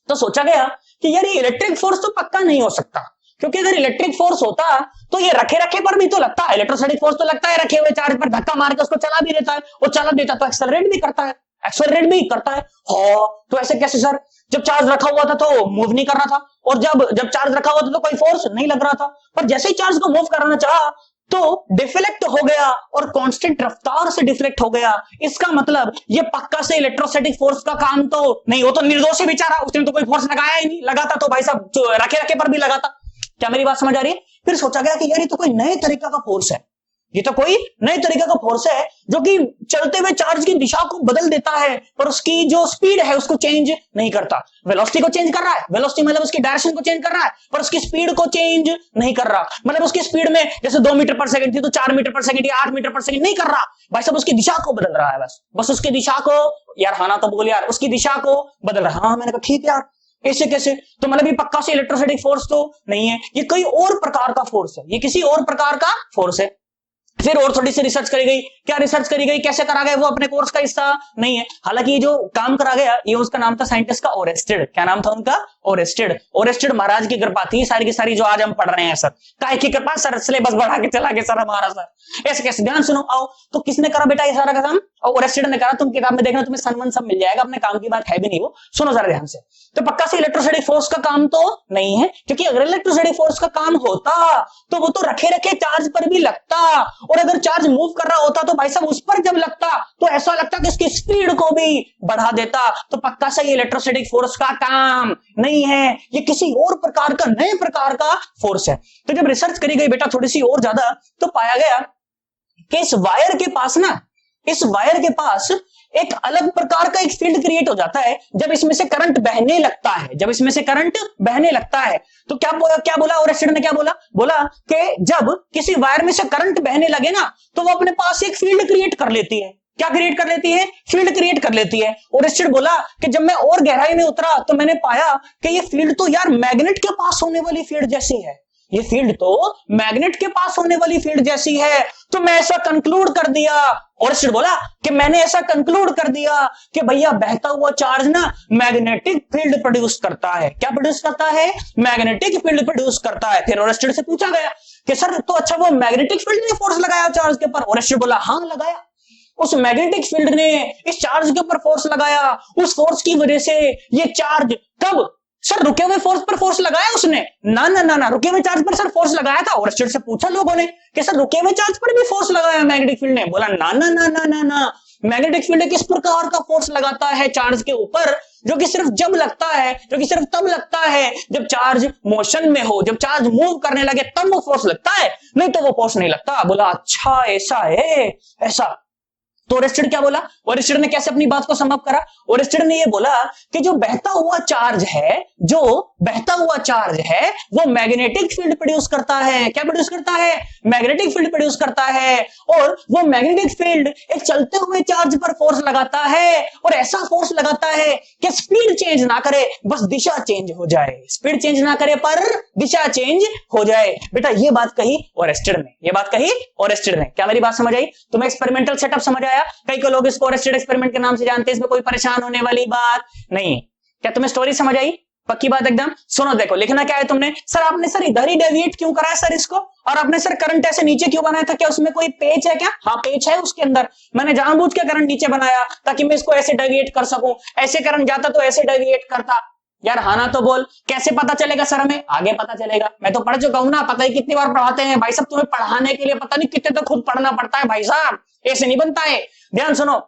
A: तो सोचा गया कि यार ये इलेक्ट्रिक फोर्स तो पक्का नहीं हो सकता, क्योंकि अगर इलेक्ट्रिक फोर्स होता तो ये रखे रखे पर भी तो लगता है, इलेक्ट्रोस्टैटिक फोर्स तो लगता है रखे हुए चार्ज पर धक्का मार के उसको चला भी देता है, और चला देता तो एक्सेलरेट भी करता है, हाँ तो ऐसे कैसे सर? जब चार्ज रखा हुआ था तो मूव नहीं कर रहा था, और जब चार्ज रखा हुआ था तो कोई फोर्स नहीं लग रहा था, पर जैसे ही चार्ज को मूव कराना चाहा तो डिफ्लेक्ट हो गया, और कांस्टेंट रफ्तार से डिफ्लेक्ट हो गया। इसका मतलब ये पक्का से इलेक्ट्रोस्टैटिक फोर्स का काम तो नहीं, वो तो निर्दोष है बेचारा, उसने तो कोई फोर्स लगाया ही नहीं, लगाता तो भाई साहब रखे रखे पर भी लगाता। क्या मेरी बात समझ आ रही है? फिर सोचा गया कि यार ये तो कोई नए तरीका का फोर्स है, ये तो कोई नए तरीके का फोर्स है जो कि चलते हुए चार्ज की दिशा को बदल देता है, पर उसकी जो स्पीड है उसको चेंज नहीं करता। वेलोसिटी को चेंज कर रहा है, वेलोसिटी मतलब उसकी डायरेक्शन को चेंज कर रहा है, पर उसकी स्पीड को चेंज नहीं कर रहा। मतलब उसकी स्पीड में जैसे 2 मीटर पर सेकंड थी तो 4 मीटर पर सेकंड या 8 मीटर पर सेकंड नहीं कर रहा भाई साहब, उसकी दिशा को बदल रहा है, बस उसकी दिशा को, यार हाँ ना तो बोल यार, उसकी दिशा को बदल रहा है। हाँ मैंने कहा ठीक है यार, ऐसे कैसे? तो मतलब ये पक्का से इलेक्ट्रोस्टैटिक फोर्स तो नहीं है, ये कोई और प्रकार का फोर्स है, ये किसी और प्रकार का फोर्स है। फिर और थोड़ी सी रिसर्च करी गई। क्या रिसर्च करी गई, कैसे करा गया, वो अपने कोर्स का हिस्सा नहीं है। हालांकि ये जो काम करा गया ये उसका नाम था साइंटिस्ट का ओरेस्टेड। क्या नाम था उनका, ओरेस्टेड। ओरेस्टेड महाराज की कृपा थी सारी की सारी जो आज हम पढ़ रहे हैं सर। काहे की कृपा सर, सिलेबस बढ़ा के चला के सर हमारा सर। ऐसे कैसे, ध्यान सुनो। आओ तो किसने करा बेटा ये सारा का काम, ओरेस्टेड ने करा। तुम किताब में देखना तुम्हें सन सब मिल जाएगा, अपने काम की बात है भी नहीं वो। सुनो जरा ध्यान से। तो पक्का से इलेक्ट्रोस्टैटिक फोर्स का काम तो नहीं है, क्योंकि अगर इलेक्ट्रोस्टैटिक फोर्स का काम होता तो वो तो रखे रखे चार्ज पर भी लगता, और अगर चार्ज मूव कर रहा होता तो भाई साहब उस पर जब लगता तो ऐसा लगता कि इसकी स्पीड को भी बढ़ा देता। तो पक्का से ये इलेक्ट्रोस्टैटिक फोर्स का काम नहीं है, ये किसी और प्रकार का, नए प्रकार का फोर्स है। तो जब रिसर्च करी गई बेटा थोड़ी सी और ज्यादा, तो पाया गया कि इस वायर के पास ना, इस वायर के पास एक अलग प्रकार का एक फील्ड क्रिएट हो जाता है जब इसमें से करंट बहने लगता है। जब इसमें से करंट बहने लगता है तो क्या बोला ओरेस्टेड ने, क्या बोला कि जब किसी वायर में से करंट बहने लगे ना तो वो अपने पास एक फील्ड क्रिएट कर लेती है। क्या क्रिएट कर लेती है, फील्ड क्रिएट कर लेती है। ओरेस्टेड बोला कि जब मैं और गहराई में उतरा तो मैंने पाया कि ये फील्ड तो यार मैग्नेट के पास होने वाली फील्ड जैसी है, ये फील्ड तो मैग्नेट के पास होने वाली फील्ड जैसी है। तो मैं ऐसा कंक्लूड कर दिया, ओरेस्टेड बोला कि मैंने ऐसा कंक्लूड कर दिया कि भैया बहता हुआ चार्ज ना मैग्नेटिक फील्ड प्रोड्यूस करता है। क्या प्रोड्यूस करता है, मैग्नेटिक फील्ड प्रोड्यूस करता है। फिर ओरेस्टेड से पूछा गया कि सर तो अच्छा वो मैग्नेटिक फील्ड ने फोर्स लगाया चार्ज के ऊपर। ओरेस्टेड बोला हाँ लगाया, उस मैग्नेटिक फील्ड ने इस चार्ज के ऊपर फोर्स लगाया। उस फोर्स की वजह से ये चार्ज, कब सर रुके हुए फोर्स पर फोर्स लगाया उसने, ना ना ना ना, रुके हुए चार्ज पर सर फोर्स लगाया था। ओरेस्टेड से पूछा लोगों ने कि सर रुके हुए चार्ज पर भी फोर्स लगाया मैग्नेटिक फील्ड ने। बोला ना ना ना ना ना ना, मैग्नेटिक फील्ड किस प्रकार का फोर्स लगाता है चार्ज के ऊपर, जो कि सिर्फ जब लगता है, जो कि सिर्फ तब लगता है जब चार्ज मोशन में हो, जब चार्ज मूव करने लगे तब वो फोर्स लगता है, नहीं तो वो फोर्स नहीं लगता। बोला अच्छा ऐसा है, ऐसा। तो ओरेस्टेड क्या बोला, ओरेस्टेड ने कैसे अपनी बात को समअप करा। ओरेस्टेड ने ये बोला कि जो बहता हुआ चार्ज है, जो बहता हुआ चार्ज है वो मैग्नेटिक फील्ड प्रोड्यूस करता है। क्या प्रोड्यूस करता है, मैग्नेटिक फील्ड प्रोड्यूस करता है। और वो मैग्नेटिक फील्ड एक चलते हुए चार्ज पर फोर्स लगाता है, और ऐसा फोर्स लगाता है कि स्पीड चेंज ना करे, बस दिशा चेंज हो जाए। स्पीड चेंज ना करे पर दिशा चेंज हो जाए। बेटा ये बात कही ओरेस्टेड ने, ये बात कही ओरेस्टेड ने। क्या मेरी बात समझ आई, तुम्हें एक्सपेरिमेंटल सेटअप समझ आया। कई को लोग इसको ओरेस्टेड एक्सपेरिमेंट के नाम से जानते हैं, इसमें कोई परेशान होने वाली बात नहीं। क्या तुम्हें स्टोरी समझ आई, पक्की बात एकदम। सुनो देखो लिखना क्या है तुमने, सर आपने सर इधर ही डेविएट क्यों करा है सर इसको, और आपने सर करंट ऐसे नीचे क्यों बनाया था, क्या उसमें कोई पेच है क्या। हाँ पेच है उसके अंदर, मैंने जानबूझ के करंट नीचे बनाया ताकि मैं इसको ऐसे डेविएट कर सकूं, ऐसे करंट जाता तो ऐसे डेविएट करता। यार हाँ ना तो बोल, कैसे पता चलेगा सर हमें, आगे पता चलेगा। मैं तो पढ़ चुका हूं ना, पता ही कितनी बार पढ़ाते हैं भाई साहब, तुम्हें पढ़ाने के लिए पता नहीं कितने तो खुद पढ़ना पड़ता है भाई साहब, ऐसे नहीं बनता है। ध्यान सुनो,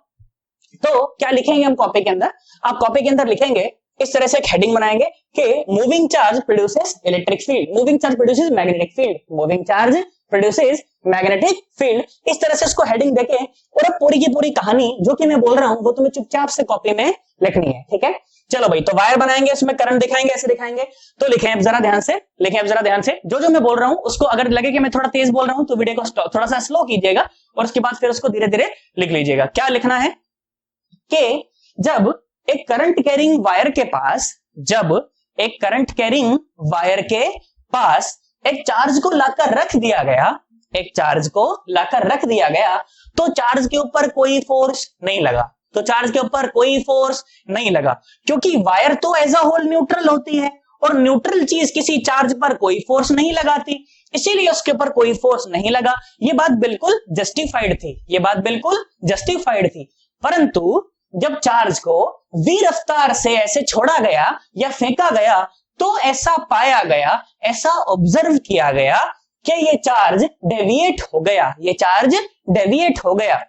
A: तो क्या लिखेंगे हम कॉपी के अंदर, आप कॉपी के अंदर लिखेंगे इस तरह से एक हेडिंग बनाएंगे कि moving charge produces electric field, moving charge produces magnetic field, moving charge produces magnetic field. इस तरह से इसको हेडिंग देके और अब पूरी की पूरी कहानी जो कि मैं बोल रहा हूं वो तुम्हें चुपचाप से कॉपी में लिखनी है, ठीक है। चलो भाई, तो वायर बनाएंगे, उसमें करंट दिखाएंगे, ऐसे दिखाएंगे। तो लिखें अब जरा ध्यान से, लिखें अब जरा ध्यान से। जो जो मैं बोल रहा हूं उसको अगर लगे कि मैं थोड़ा तेज बोल रहा हूं तो वीडियो को थोड़ा सा स्लो कीजिएगा और उसके बाद फिर उसको धीरे धीरे लिख लीजिएगा। क्या लिखना है कि जब एक करंट कैरिंग वायर के पास, जब एक करंट कैरिंग वायर के पास एक चार्ज को लाकर रख दिया गया, एक चार्ज को लाकर रख दिया गया, तो चार्ज के ऊपर कोई फोर्स नहीं लगा, तो चार्ज के ऊपर कोई फोर्स नहीं लगा, क्योंकि वायर तो एज अ होल न्यूट्रल होती है और न्यूट्रल चीज किसी चार्ज पर कोई फोर्स नहीं लगाती, इसीलिए उसके ऊपर कोई फोर्स नहीं लगा। ये बात बिल्कुल जस्टिफाइड थी, ये बात बिल्कुल जस्टिफाइड थी। परंतु जब चार्ज को v रफ्तार से ऐसे छोड़ा गया या फेंका गया तो ऐसा पाया गया, ऐसा ऑब्जर्व किया गया कि ये चार्ज डेविएट हो गया, ये चार्ज डेविएट हो गया।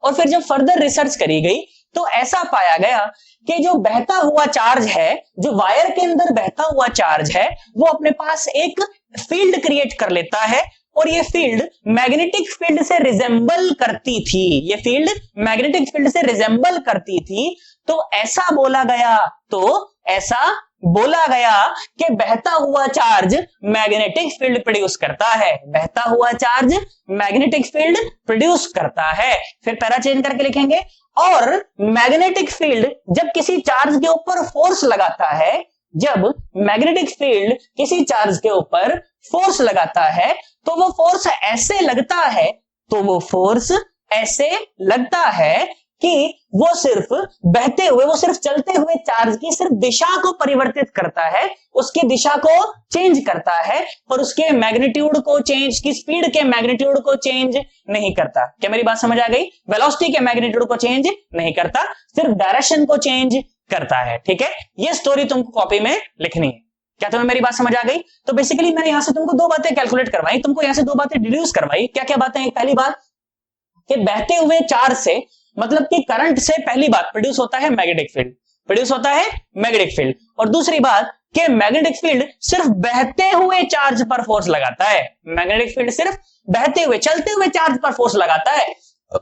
A: और फिर जब फर्दर रिसर्च करी गई तो ऐसा पाया गया कि जो बहता हुआ चार्ज है, जो वायर के अंदर बहता हुआ चार्ज है, वो अपने पास एक फील्ड क्रिएट कर लेता है और ये फील्ड मैग्नेटिक फील्ड से रिजेंबल करती थी, ये फील्ड मैग्नेटिक फील्ड से रिजेंबल करती थी। तो ऐसा बोला गया, तो ऐसा बोला गया कि बहता हुआ चार्ज मैग्नेटिक फील्ड प्रोड्यूस करता है, बहता हुआ चार्ज मैग्नेटिक फील्ड प्रोड्यूस करता है। फिर पैरा चेंज करके लिखेंगे, और मैग्नेटिक फील्ड जब किसी चार्ज के ऊपर फोर्स लगाता है, जब मैग्नेटिक फील्ड किसी चार्ज के ऊपर फोर्स लगाता है तो वो फोर्स ऐसे लगता है तो वो फोर्स ऐसे लगता है कि वो सिर्फ बहते हुए, वो सिर्फ चलते हुए चार्ज की सिर्फ दिशा को परिवर्तित करता है, उसकी दिशा को चेंज करता है, पर उसके मैग्नीट्यूड को चेंज, की स्पीड के मैग्नीट्यूड को चेंज नहीं करता। क्या मेरी बात समझ आ गई? वेलोसिटी के मैग्नीट्यूड को चेंज नहीं करता, सिर्फ डायरेक्शन को चेंज करता है। ठीक है, ये स्टोरी तुमको कॉपी में लिखनी है। क्या तुम्हें मेरी बात समझ आ गई? तो बेसिकली मैंने यहां से तुमको दो बातें कैलकुलेट करवाई, तुमको यहां से दो बातें डिड्यूस करवाई। क्या क्या बातें? पहली बात कि बहते हुए चार्ज से, मतलब कि करंट से, पहली बात प्रोड्यूस होता है मैग्नेटिक फील्ड, प्रोड्यूस होता है मैग्नेटिक फील्ड। और दूसरी बात कि मैग्नेटिक फील्ड सिर्फ बहते हुए चार्ज पर फोर्स लगाता है। मैग्नेटिक फील्ड सिर्फ बहते हुए, चलते हुए चार्ज पर फोर्स लगाता है,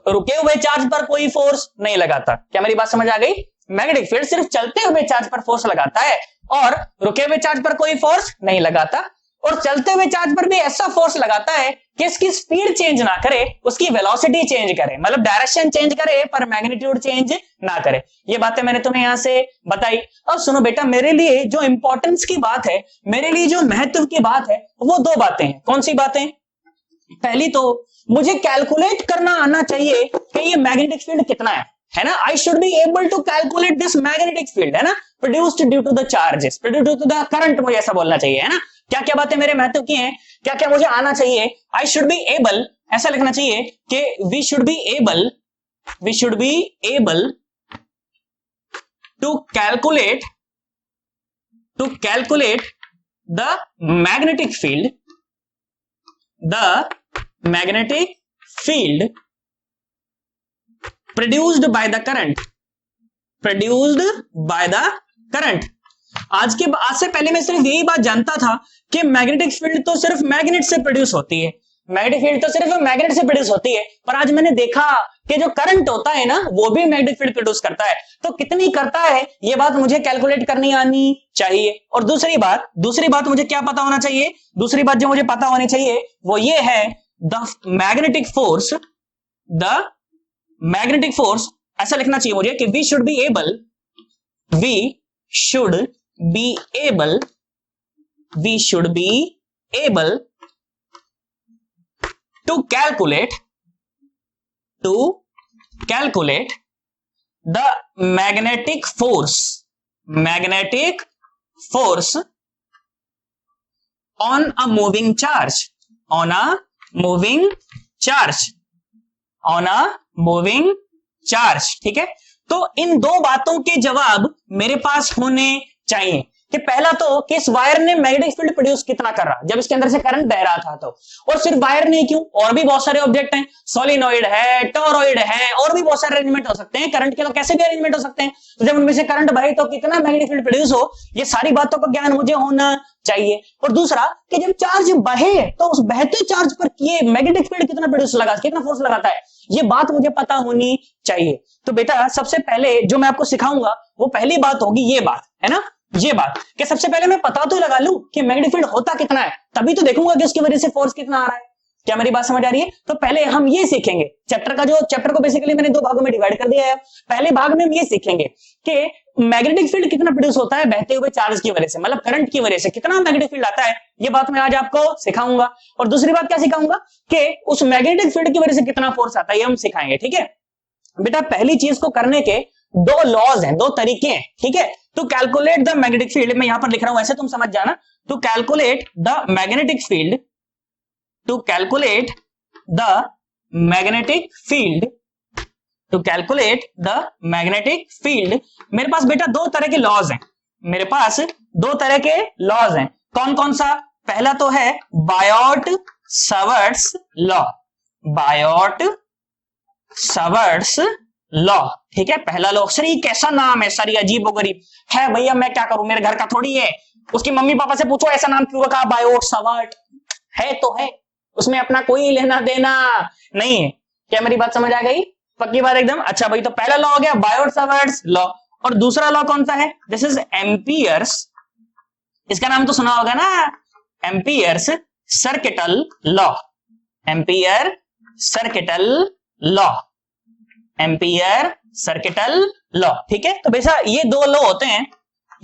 A: रुके हुए चार्ज पर कोई फोर्स नहीं लगाता। क्या मेरी बात समझ आ गई? मैग्नेटिक फील्ड सिर्फ चलते हुए चार्ज पर फोर्स लगाता है और रुके हुए चार्ज पर कोई फोर्स नहीं लगाता, और चलते हुए चार्ज पर भी ऐसा फोर्स लगाता है कि इसकी स्पीड चेंज ना करे, उसकी वेलोसिटी चेंज करे, मतलब डायरेक्शन चेंज करे पर मैग्नीट्यूड चेंज ना करे। ये बातें मैंने तुम्हें यहां से बताई। अब सुनो बेटा, मेरे लिए जो इंपॉर्टेंस की बात है, मेरे लिए जो महत्व की बात है, वो दो बातें हैं। कौन सी बातें? पहली तो मुझे कैलकुलेट करना आना चाहिए कि ये मैग्नेटिक फील्ड कितना है ना। I should be able to calculate this magnetic field, है ना, produced due to the charges, produced due to the current, मुझे ऐसा बोलना चाहिए, है ना। क्या क्या बातें मेरे महत्व की हैं, क्या क्या मुझे आना चाहिए? आई शुड बी एबल, ऐसा लिखना चाहिए कि we should be able to calculate the magnetic field produced by the current। आज से पहले मैं सिर्फ यही बात जानता था कि मैग्नेटिक फील्ड तो सिर्फ मैग्नेट से प्रोड्यूस होती है, मैग्नेटिक फील्ड तो सिर्फ मैग्नेट से प्रोड्यूस होती है, पर आज मैंने देखा कि जो करंट होता है ना, वो भी मैग्नेटिक फील्ड प्रोड्यूस करता है। तो कितनी करता है, ये बात मुझे कैलकुलेट करनी आनी चाहिए। और दूसरी बात मुझे क्या पता होना चाहिए? दूसरी बात जो मुझे पता होनी चाहिए वो ये है, द मैग्नेटिक फोर्स, ऐसा लिखना चाहिए मुझे कि we should be able to calculate the magnetic force on a moving charge. ठीक है, तो इन दो बातों के जवाब मेरे पास होने चाहिए कि पहला तो कि इस वायर ने मैग्नेटिक फील्ड प्रोड्यूस कितना कर रहा जब इसके अंदर से करंट बह रहा था, तो और सिर्फ वायर नहीं, क्यों, और भी बहुत सारे ऑब्जेक्ट हैं, सोलिनॉइड है, टोरॉइड है, और भी बहुत सारे अरेंजमेंट हो सकते हैं करंट के, तो कैसे भी अरेंजमेंट हो सकते हैं। तो जब उनमें से करंट बहे तो कितना मैग्नेटिक फील्ड प्रोड्यूस हो, ये सारी बातों का ज्ञान मुझे होना चाहिए। और दूसरा कि जब चार्ज बहे तो उस बहते चार्ज पर ये मैग्नेटिक फील्ड कितना फोर्स लगाता है, ये बात मुझे पता होनी चाहिए। तो बेटा सबसे पहले जो मैं आपको सिखाऊंगा वो पहली बात होगी ये बात, है ना, ये बात कि सबसे पहले मैं पता तो लगा लूं कि मैग्नेटिक फील्ड होता कितना है, तभी तो देखूंगा कि उसकी वजह से फोर्स कितना आ रहा है। क्या मेरी बात समझ आ रही है? तो पहले हम ये सीखेंगे, चैप्टर को बेसिकली मैंने दो भागों में डिवाइड कर दिया है। पहले भाग में हम ये सीखेंगे कि मैग्नेटिक फील्ड कितना प्रोड्यूस होता है बहते हुए चार्ज की वजह से, मतलब करंट की वजह से कितना मैग्नेटिक फील्ड आता है, ये बात मैं आज आपको सिखाऊंगा। और दूसरी बात क्या सिखाऊंगा कि उस मैग्नेटिक फील्ड की वजह से कितना फोर्स आता है, ये हम सिखाएंगे। ठीक है बेटा, पहली चीज को करने के दो लॉज हैं, दो तरीके हैं। ठीक है, to calculate the magnetic field, मैं यहां पर लिख रहा हूं ऐसे तुम समझ जाना, to calculate the magnetic field, मेरे पास बेटा दो तरह के लॉज हैं, मेरे पास दो तरह के लॉज हैं। कौन कौन सा? पहला तो है बायोट-सावर्ट्स लॉ। ठीक है, पहला लॉ। सर ये कैसा नाम है सर, ये अजीबोगरीब है भैया, मैं क्या करूं, मेरे घर का थोड़ी है, उसकी मम्मी पापा से पूछो ऐसा नाम क्यों रखा, बायोट-सावर्ट है तो है, उसमें अपना कोई लेना देना नहीं है। क्या मेरी बात समझ आ गई? पक्की बात एकदम। अच्छा भाई, तो पहला लॉ हो गया बायोट-सावर्ट्स लॉ, और दूसरा लॉ कौन सा है? दिस इज एम्पियर्स, इसका नाम तो सुना होगा ना, amperes circuital law, ampere circuital law. ठीक है, तो बेसा ये दो लॉ होते हैं,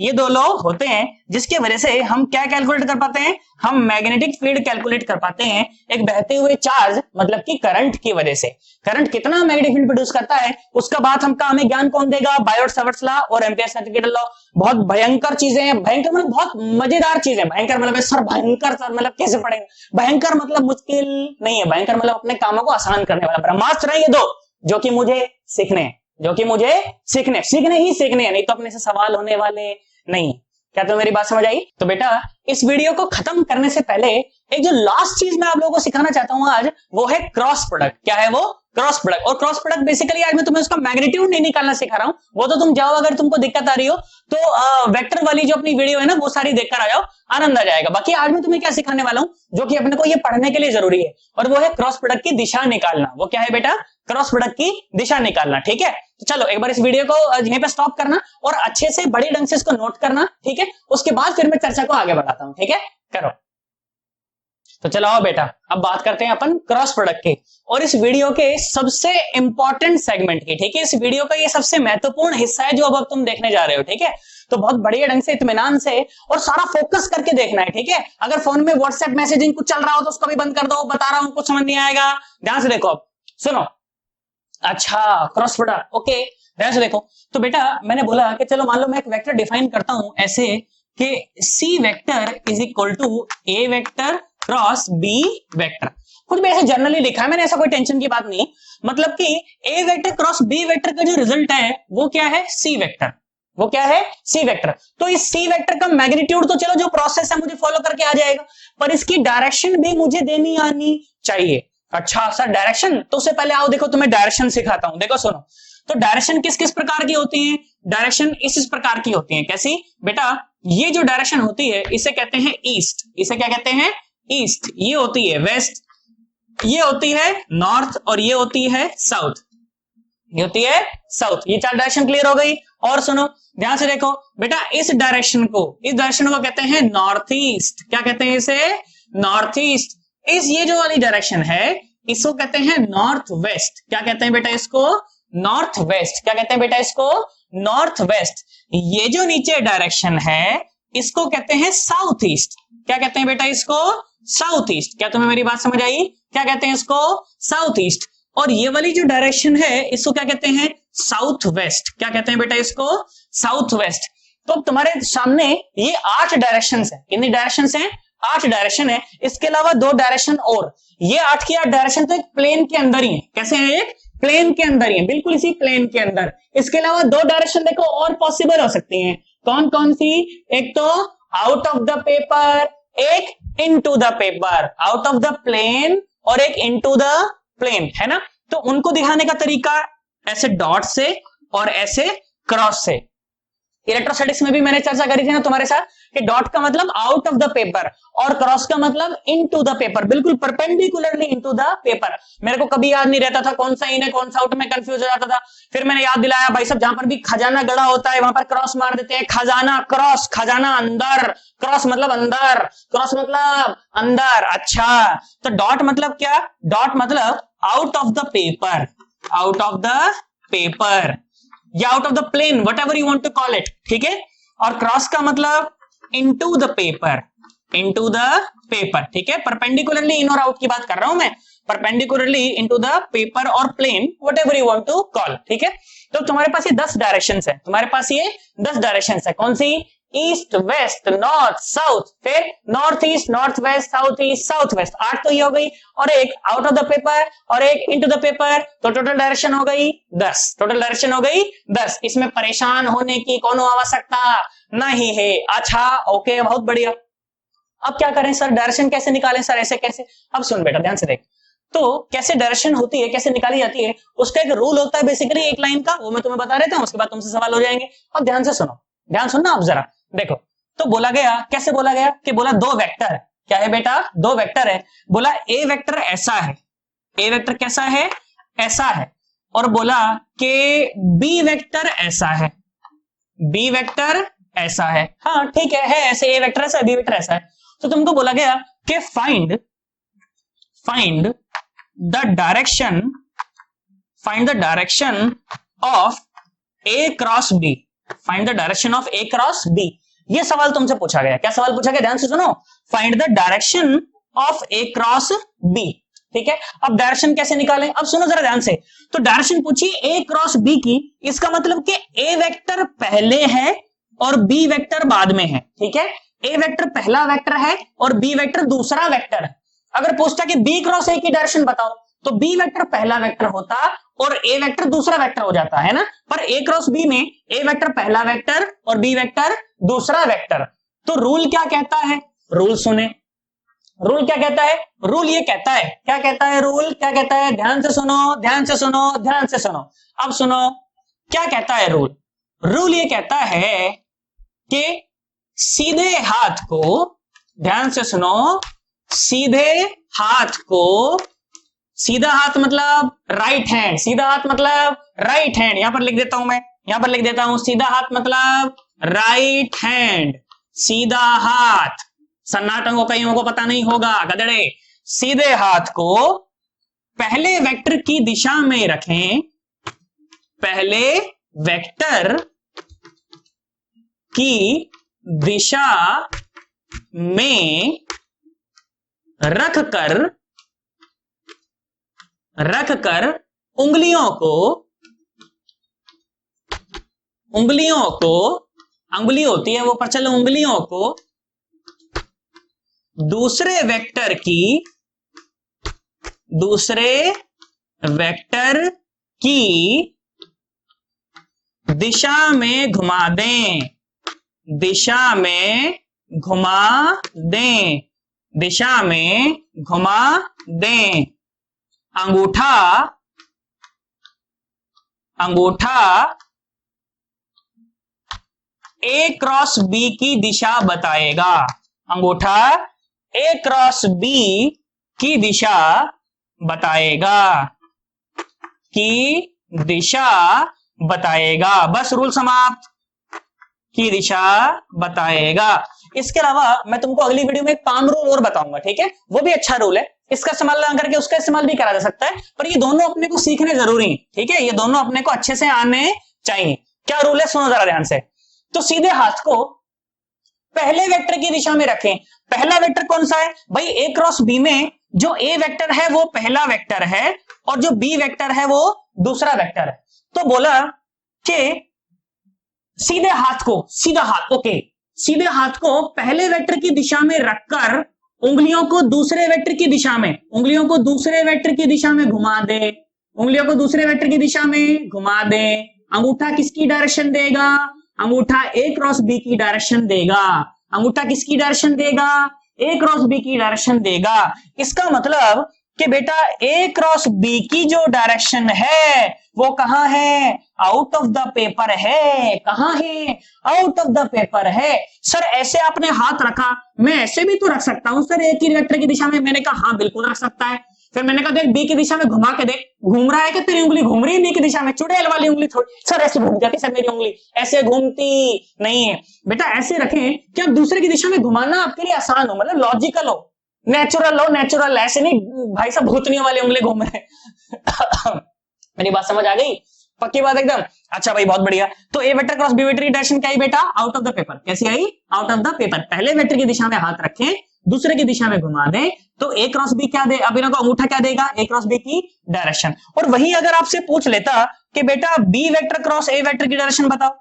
A: ये दो लॉ होते हैं जिसकी वजह से हम क्या कैलकुलेट कर पाते हैं, हम मैग्नेटिक फील्ड कैलकुलेट कर पाते हैं एक बहते हुए चार्ज मतलब कि करंट की वजह से। करंट कितना मैग्नेटिक फील्ड प्रोड्यूस करता है उसका बात हमका हमें ज्ञान कौन देगा, बायोट-सावर्ट्स लॉ और एम्पियर-सर्किट लॉ। बहुत भयंकर चीजें हैं, भयंकर मतलब बहुत मजेदार चीजें। भयंकर मतलब सर भयंकर सर मतलब कैसे पढ़ेंगे, भयंकर मतलब मुश्किल नहीं है, भयंकर मतलब अपने कामों को आसान करने वाला। ब्रह्मास्त्र है ये दो जो कि मुझे सीखने हैं, जो कि मुझे सीखने ही सीखने हैं, नहीं तो अपने से सवाल होने वाले नहीं। क्या तो मेरी बात समझ आई? तो बेटा इस वीडियो को खत्म करने से पहले एक जो लास्ट चीज मैं आप लोगों को सिखाना चाहता हूं आज, वो है क्रॉस प्रोडक्ट। क्या है वो? Cross product. और क्रॉस प्रोडक्ट बेसिकली आज मैं तुम्हें उसका मैग्नीट्यूड नहीं निकालना सिखा रहा हूं, वो तो तुम जाओ, अगर तुमको दिक्कत आ रही हो तो वेक्टर वाली जो अपनी वीडियो है ना वो सारी देखकर आ जाओ, आनंद आ जाएगा। बाकी आज मैं तुम्हें क्या सिखाने वाला हूं जो कि अपने को ये पढ़ने के लिए जरूरी है, और वो है क्रॉस प्रोडक्ट की दिशा निकालना। वो क्या है बेटा? क्रॉस प्रोडक्ट की दिशा निकालना। ठीक है, तो चलो एक बार इस वीडियो को यहीं पे स्टॉप करना और अच्छे से बड़े ढंग से इसको नोट करना। ठीक है, उसके बाद फिर मैं चर्चा को आगे बढ़ाता हूं। ठीक है, करो। तो चलो आओ बेटा, अब बात करते हैं अपन क्रॉस प्रोडक्ट की और इस वीडियो के सबसे इंपॉर्टेंट सेगमेंट की। ठीक है, इस वीडियो का ये सबसे महत्वपूर्ण हिस्सा है जो अब तुम देखने जा रहे हो। ठीक है, तो बहुत बढ़िया ढंग से, इत्मीनान से और सारा फोकस करके देखना है। ठीक है, अगर फोन में व्हाट्सएप मैसेजिंग कुछ चल रहा हो तो उसको भी बंद कर दो, बता रहा हूं कुछ समझ नहीं आएगा, ध्यान से देखो। अब सुनो, अच्छा क्रॉस प्रोडक्ट, ओके ध्यान से देखो। तो बेटा मैंने बोला कि चलो मान लो मैं एक वेक्टर डिफाइन करता हूं ऐसे कि C vector is equal to A vector cross B vector. कुछ भी ऐसे जनरली लिखा है मैंने, ऐसा कोई टेंशन की बात नहीं। मतलब कि ए वेक्टर क्रॉस बी वेक्टर का जो रिजल्ट है वो क्या है? C vector. वो क्या है? C vector. तो इस सी वेक्टर का मैग्नीट्यूड तो चलो जो प्रोसेस है मुझे फॉलो करके आ जाएगा, पर इसकी डायरेक्शन भी मुझे देनी आनी चाहिए। अच्छा सर डायरेक्शन, तो उससे पहले आओ देखो तुम्हें डायरेक्शन सिखाता हूं। देखो सुनो, तो डायरेक्शन किस किस प्रकार की होती है? डायरेक्शन इस प्रकार की होती है। कैसी बेटा? ये जो डायरेक्शन होती है इसे कहते हैं ईस्ट। इसे क्या कहते हैं? ईस्ट। ये होती है वेस्ट, ये होती है नॉर्थ और ये होती है साउथ। ये होती है साउथ। ये चार डायरेक्शन क्लियर हो गई। और सुनो ध्यान से देखो बेटा, इस डायरेक्शन को कहते हैं नॉर्थ ईस्ट। क्या कहते हैं इसे? North east. इस ये जो वाली डायरेक्शन है इसको कहते हैं नॉर्थ वेस्ट। क्या कहते हैं बेटा इसको? North west. क्या कहते हैं बेटा इसको? North west. ये जो नीचे डायरेक्शन है इसको कहते हैं साउथ ईस्ट। क्या कहते हैं बेटा इसको? South east. क्या तुम्हें मेरी बात समझ आई? क्या कहते हैं इसको? South east. और ये वाली जो डायरेक्शन है इसको क्या कहते हैं? South west. क्या कहते हैं बेटा इसको? South west. तो तुम्हारे सामने ये 8 डायरेक्शंस है। कितनी डायरेक्शंस हैं? 8 डायरेक्शन है। इसके अलावा 2 डायरेक्शन और। ये 8 की 8 डायरेक्शन तो एक प्लेन के अंदर ही है। कैसे है? एक प्लेन के अंदर ही है, बिल्कुल इसी प्लेन के अंदर। इसके अलावा 2 डायरेक्शन देखो और पॉसिबल हो सकती हैं। कौन कौन सी? एक तो आउट ऑफ द पेपर, एक into the paper. Out of the plane और एक इनटू द प्लेन, है ना? तो उनको दिखाने का तरीका ऐसे डॉट से और ऐसे क्रॉस से। इलेक्ट्रोस्टैटिक्स में भी मैंने चर्चा करी थी ना तुम्हारे साथ कि डॉट का मतलब आउट ऑफ द पेपर और क्रॉस का मतलब इनटू द पेपर, बिल्कुल परपेंडिकुलरली इनटू द पेपर। मेरे को कभी याद नहीं रहता था कौन सा इन है कौन सा आउट में, कंफ्यूज हो जाता था। फिर मैंने याद दिलाया भाई साहब जहां पर भी खजाना गड़ा होता है वहां पर क्रॉस मार देते हैं। खजाना क्रॉस, खजाना अंदर, क्रॉस मतलब अंदर, क्रॉस मतलब अंदर। अच्छा तो डॉट मतलब क्या? डॉट मतलब out of the paper, out of the paper या out of the plane, whatever you want to call it. ठीक है, और क्रॉस का मतलब into the paper, into the paper. ठीक है, परपेंडिकुलरली इन और आउट की बात कर रहा हूं मैं, परपेंडिकुलरली इनटू द पेपर और plane, whatever you want to call. ठीक है, तो तुम्हारे पास ये 10 डायरेक्शन है। तुम्हारे पास ये 10 डायरेक्शन है। कौन सी? ईस्ट, वेस्ट, नॉर्थ, साउथ, फिर north east, north west, south east, south west. 8 तो ये हो गई, और एक आउट ऑफ द पेपर और एक इनटू द पेपर, तो टोटल डायरेक्शन हो गई 10। टोटल डायरेक्शन हो गई 10। इसमें परेशान होने की कोनो आवश्यकता नहीं है। अच्छा ओके, बहुत बढ़िया। अब क्या करें सर, डायरेक्शन कैसे निकालें सर, ऐसे कैसे? अब सुन बेटा ध्यान से देख, तो कैसे डायरेक्शन होती है, कैसे निकाली जाती है, उसका एक रूल होता है बेसिकली एक लाइन का, वो मैं तुम्हें बता देता हूं, उसके बाद तुमसे सवाल हो जाएंगे। अब ध्यान से सुनो, ध्यान सुनना आप जरा। देखो तो बोला गया, कैसे बोला गया कि बोला 2 वेक्टर, क्या है बेटा? 2 वेक्टर है। बोला ए वेक्टर ऐसा है, ए वेक्टर कैसा है? ऐसा है। और बोला कि बी वेक्टर ऐसा है, बी वेक्टर ऐसा है। हाँ ठीक है ऐसे, ए वेक्टर ऐसा है, बी वेक्टर ऐसा है। तो तुमको बोला गया कि find the direction, find the direction of A cross B. Find the direction of A cross B. ये सवाल तुमसे पूछा गया। क्या सवाल पूछा गया, ध्यान से सुनो। Find the direction of A cross B. ठीक है, अब डायरेक्शन कैसे निकालें, अब सुनो जरा ध्यान से। तो डायरेक्शन पूछी ए क्रॉस बी की, इसका मतलब कि ए वेक्टर पहले है और बी वेक्टर बाद में है। ठीक है, ए वेक्टर पहला वेक्टर है और बी वेक्टर दूसरा वेक्टर है। अगर पूछता कि बी क्रॉस ए की डायरेक्शन बताओ, तो बी वेक्टर पहला वेक्टर होता और ए वेक्टर दूसरा वेक्टर हो जाता है ना। पर ए क्रॉस बी में ए वेक्टर पहला वेक्टर और बी वेक्टर दूसरा वेक्टर। तो रूल क्या कहता है, रूल सुने। रूल क्या कहता है, रूल ये कहता है, क्या कहता है रूल, क्या कहता है, ध्यान से सुनो, ध्यान से सुनो, ध्यान से सुनो। अब सुनो क्या कहता है रूल। रूल ये कहता है कि सीधे हाथ को, ध्यान से सुनो, सीधे हाथ को, सीधा हाथ मतलब राइट हैंड, सीधा हाथ मतलब राइट हैंड, यहां पर लिख देता हूं मैं, यहां पर लिख देता हूं, सीधा हाथ मतलब राइट हैंड, सीधा हाथ। सन्नाटों को कईयों को पता नहीं होगा, गधड़े। सीधे हाथ को पहले वेक्टर की दिशा में रखें, पहले वेक्टर की दिशा में रखकर उंगलियों को, अंगुली होती है वो पर, चलो उंगलियों को दूसरे वेक्टर की दिशा में घुमा दें, दिशा में घुमा दें, दिशा में घुमा दें। अंगूठा ए क्रॉस बी की दिशा बताएगा, अंगूठा ए क्रॉस बी की दिशा बताएगा, की दिशा बताएगा। बस रूल समाप्त, की दिशा बताएगा। इसके अलावा मैं तुमको अगली वीडियो में एक पाम रूल और बताऊंगा, ठीक है, वो भी अच्छा रूल है, इसका इस्तेमाल ना करके उसका इस्तेमाल भी करा जा सकता है, पर ये दोनों अपने को सीखने जरूरी है। ठीक है, ये दोनों अपने को अच्छे से आने चाहिए। क्या रूल है, सुनो जरा ध्यान से। तो सीधे हाथ को पहले वेक्टर की दिशा में रखें। पहला वेक्टर कौन सा है भाई, ए क्रॉस बी में जो ए वेक्टर है वो पहला वेक्टर है और जो बी वेक्टर है वो दूसरा वेक्टर है। तो बोला कि सीधे हाथ को, सीधा हाथ, ओके, सीधे हाथ को पहले वेक्टर की दिशा में रखकर उंगलियों को दूसरे वेक्टर की दिशा में, उंगलियों को दूसरे वेक्टर की दिशा में घुमा दे, उंगलियों को दूसरे वेक्टर की दिशा में घुमा दे। अंगूठा किसकी डायरेक्शन देगा, अंगूठा ए क्रॉस बी की डायरेक्शन देगा। अंगूठा किसकी डायरेक्शन देगा, ए क्रॉस बी की डायरेक्शन देगा। इसका मतलब कि बेटा ए क्रॉस बी की जो डायरेक्शन है वो कहां है, आउट ऑफ द पेपर है। कहां है, आउट ऑफ द पेपर है। सर ऐसे आपने हाथ रखा, मैं ऐसे भी तो रख सकता हूं सर, ए की वेक्टर की दिशा में। मैंने कहा हाँ बिल्कुल रख सकता है। फिर मैंने कहा देख बी की दिशा में घुमा के देख, घूम रहा है कि तेरी उंगली घूम रही है बी की दिशा में, चुड़ैल वाली उंगली थोड़ी। सर ऐसे घूम जाती सर मेरी उंगली, ऐसे घूमती नहीं है। बेटा ऐसे रखें कि आप दूसरे की दिशा में घुमाना आपके लिए आसान हो, मतलब लॉजिकल हो, नेचुरल हो, नेचुरल। ऐसे नहीं भाई साहब भूतनियों वाली उंगली घूम रहे। मेरी बात समझ आ गई, पक्की बात एकदम। अच्छा भाई बहुत बढ़िया। तो ए वेक्टर क्रॉस बी वेक्टर की डायरेक्शन क्या आई बेटा, आउट ऑफ द पेपर। कैसी आई, आउट ऑफ द पेपर। पहले वेक्टर की दिशा में हाथ रखें, दूसरे की दिशा में घुमा दें, तो ए क्रॉस बी क्या दे, अब इनको अंगूठा क्या देगा, ए क्रॉस बी की डायरेक्शन। और वही अगर आपसे पूछ लेता कि बेटा B vector cross A vector की डायरेक्शन बताओ,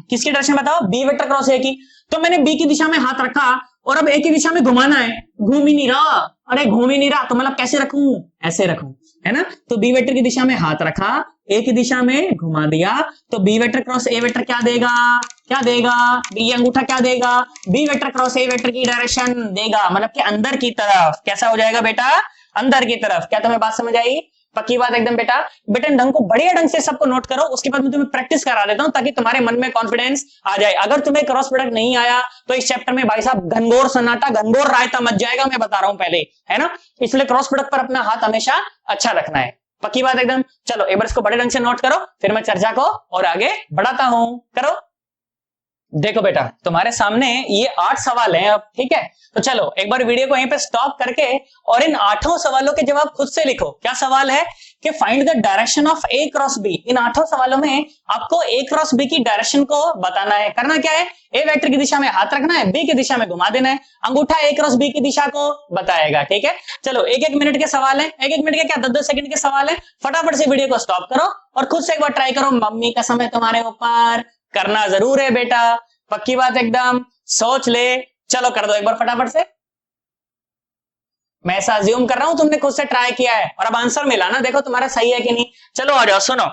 A: किसकी डायरेक्शन बताओ, बी वेक्टर क्रॉस ए की। तो मैंने बी की दिशा में हाथ रखा और अब ए की दिशा में घुमाना है, घूम ही नहीं रहा। अरे घूम ही नहीं रहा तो मतलब कैसे रखूं, ऐसे रखूं, है ना। तो बी वेक्टर की दिशा में हाथ रखा, ए की दिशा में घुमा दिया, तो B vector cross A vector क्या देगा, क्या देगा, ये अंगूठा क्या देगा, B vector cross A vector की डायरेक्शन देगा, मतलब कि अंदर की तरफ। कैसा हो जाएगा बेटा, अंदर की तरफ। क्या तुम्हें बात समझ आई, पक्की बात एकदम बेटा। बेटा ढंग को बढ़िया ढंग से सबको नोट करो, उसके बाद मैं तुम्हें प्रैक्टिस करा देता हूं ताकि तुम्हारे मन में कॉन्फिडेंस आ जाए। अगर तुम्हें क्रॉस प्रोडक्ट नहीं आया तो इस चैप्टर में भाई साहब घनघोर सन्नाटा, घनघोर रायता मच जाएगा, मैं बता रहा हूं पहले, है ना। इसलिए क्रॉस प्रोडक्ट पर अपना हाथ हमेशा अच्छा रखना है, पक्की बात एकदम। चलो एक बार इसको बड़े ढंग से नोट करो, फिर मैं चर्चा को और आगे बढ़ाता हूं। करो। देखो बेटा, तुम्हारे सामने ये 8 सवाल हैं अब, ठीक है। तो चलो एक बार वीडियो को यहीं पे स्टॉप करके और इन 8 सवालों के जवाब खुद से लिखो। क्या सवाल है कि find the direction of A cross B. इन 8 सवालों में आपको ए क्रॉस बी की डायरेक्शन को बताना है। करना क्या है, ए वेक्टर की दिशा में हाथ रखना है, बी की दिशा में घुमा देना है, अंगूठा ए क्रॉस बी की दिशा को बताएगा, ठीक है। चलो 1-1 मिनट के सवाल है, 1-1 मिनट के क्या 10-10 सेकंड के सवाल है। फटाफट से वीडियो को स्टॉप करो और खुद से एक बार ट्राई करो। मम्मी का समय तुम्हारे ऊपर, करना जरूर है बेटा, पक्की बात एकदम, सोच ले। चलो कर दो एक बार फटाफट से। मैं ऐसा अज्यूम कर रहा हूं तुमने खुद से ट्राई किया है और अब आंसर मिला ना, देखो तुम्हारा सही है कि नहीं। चलो आ जाओ, सुनो।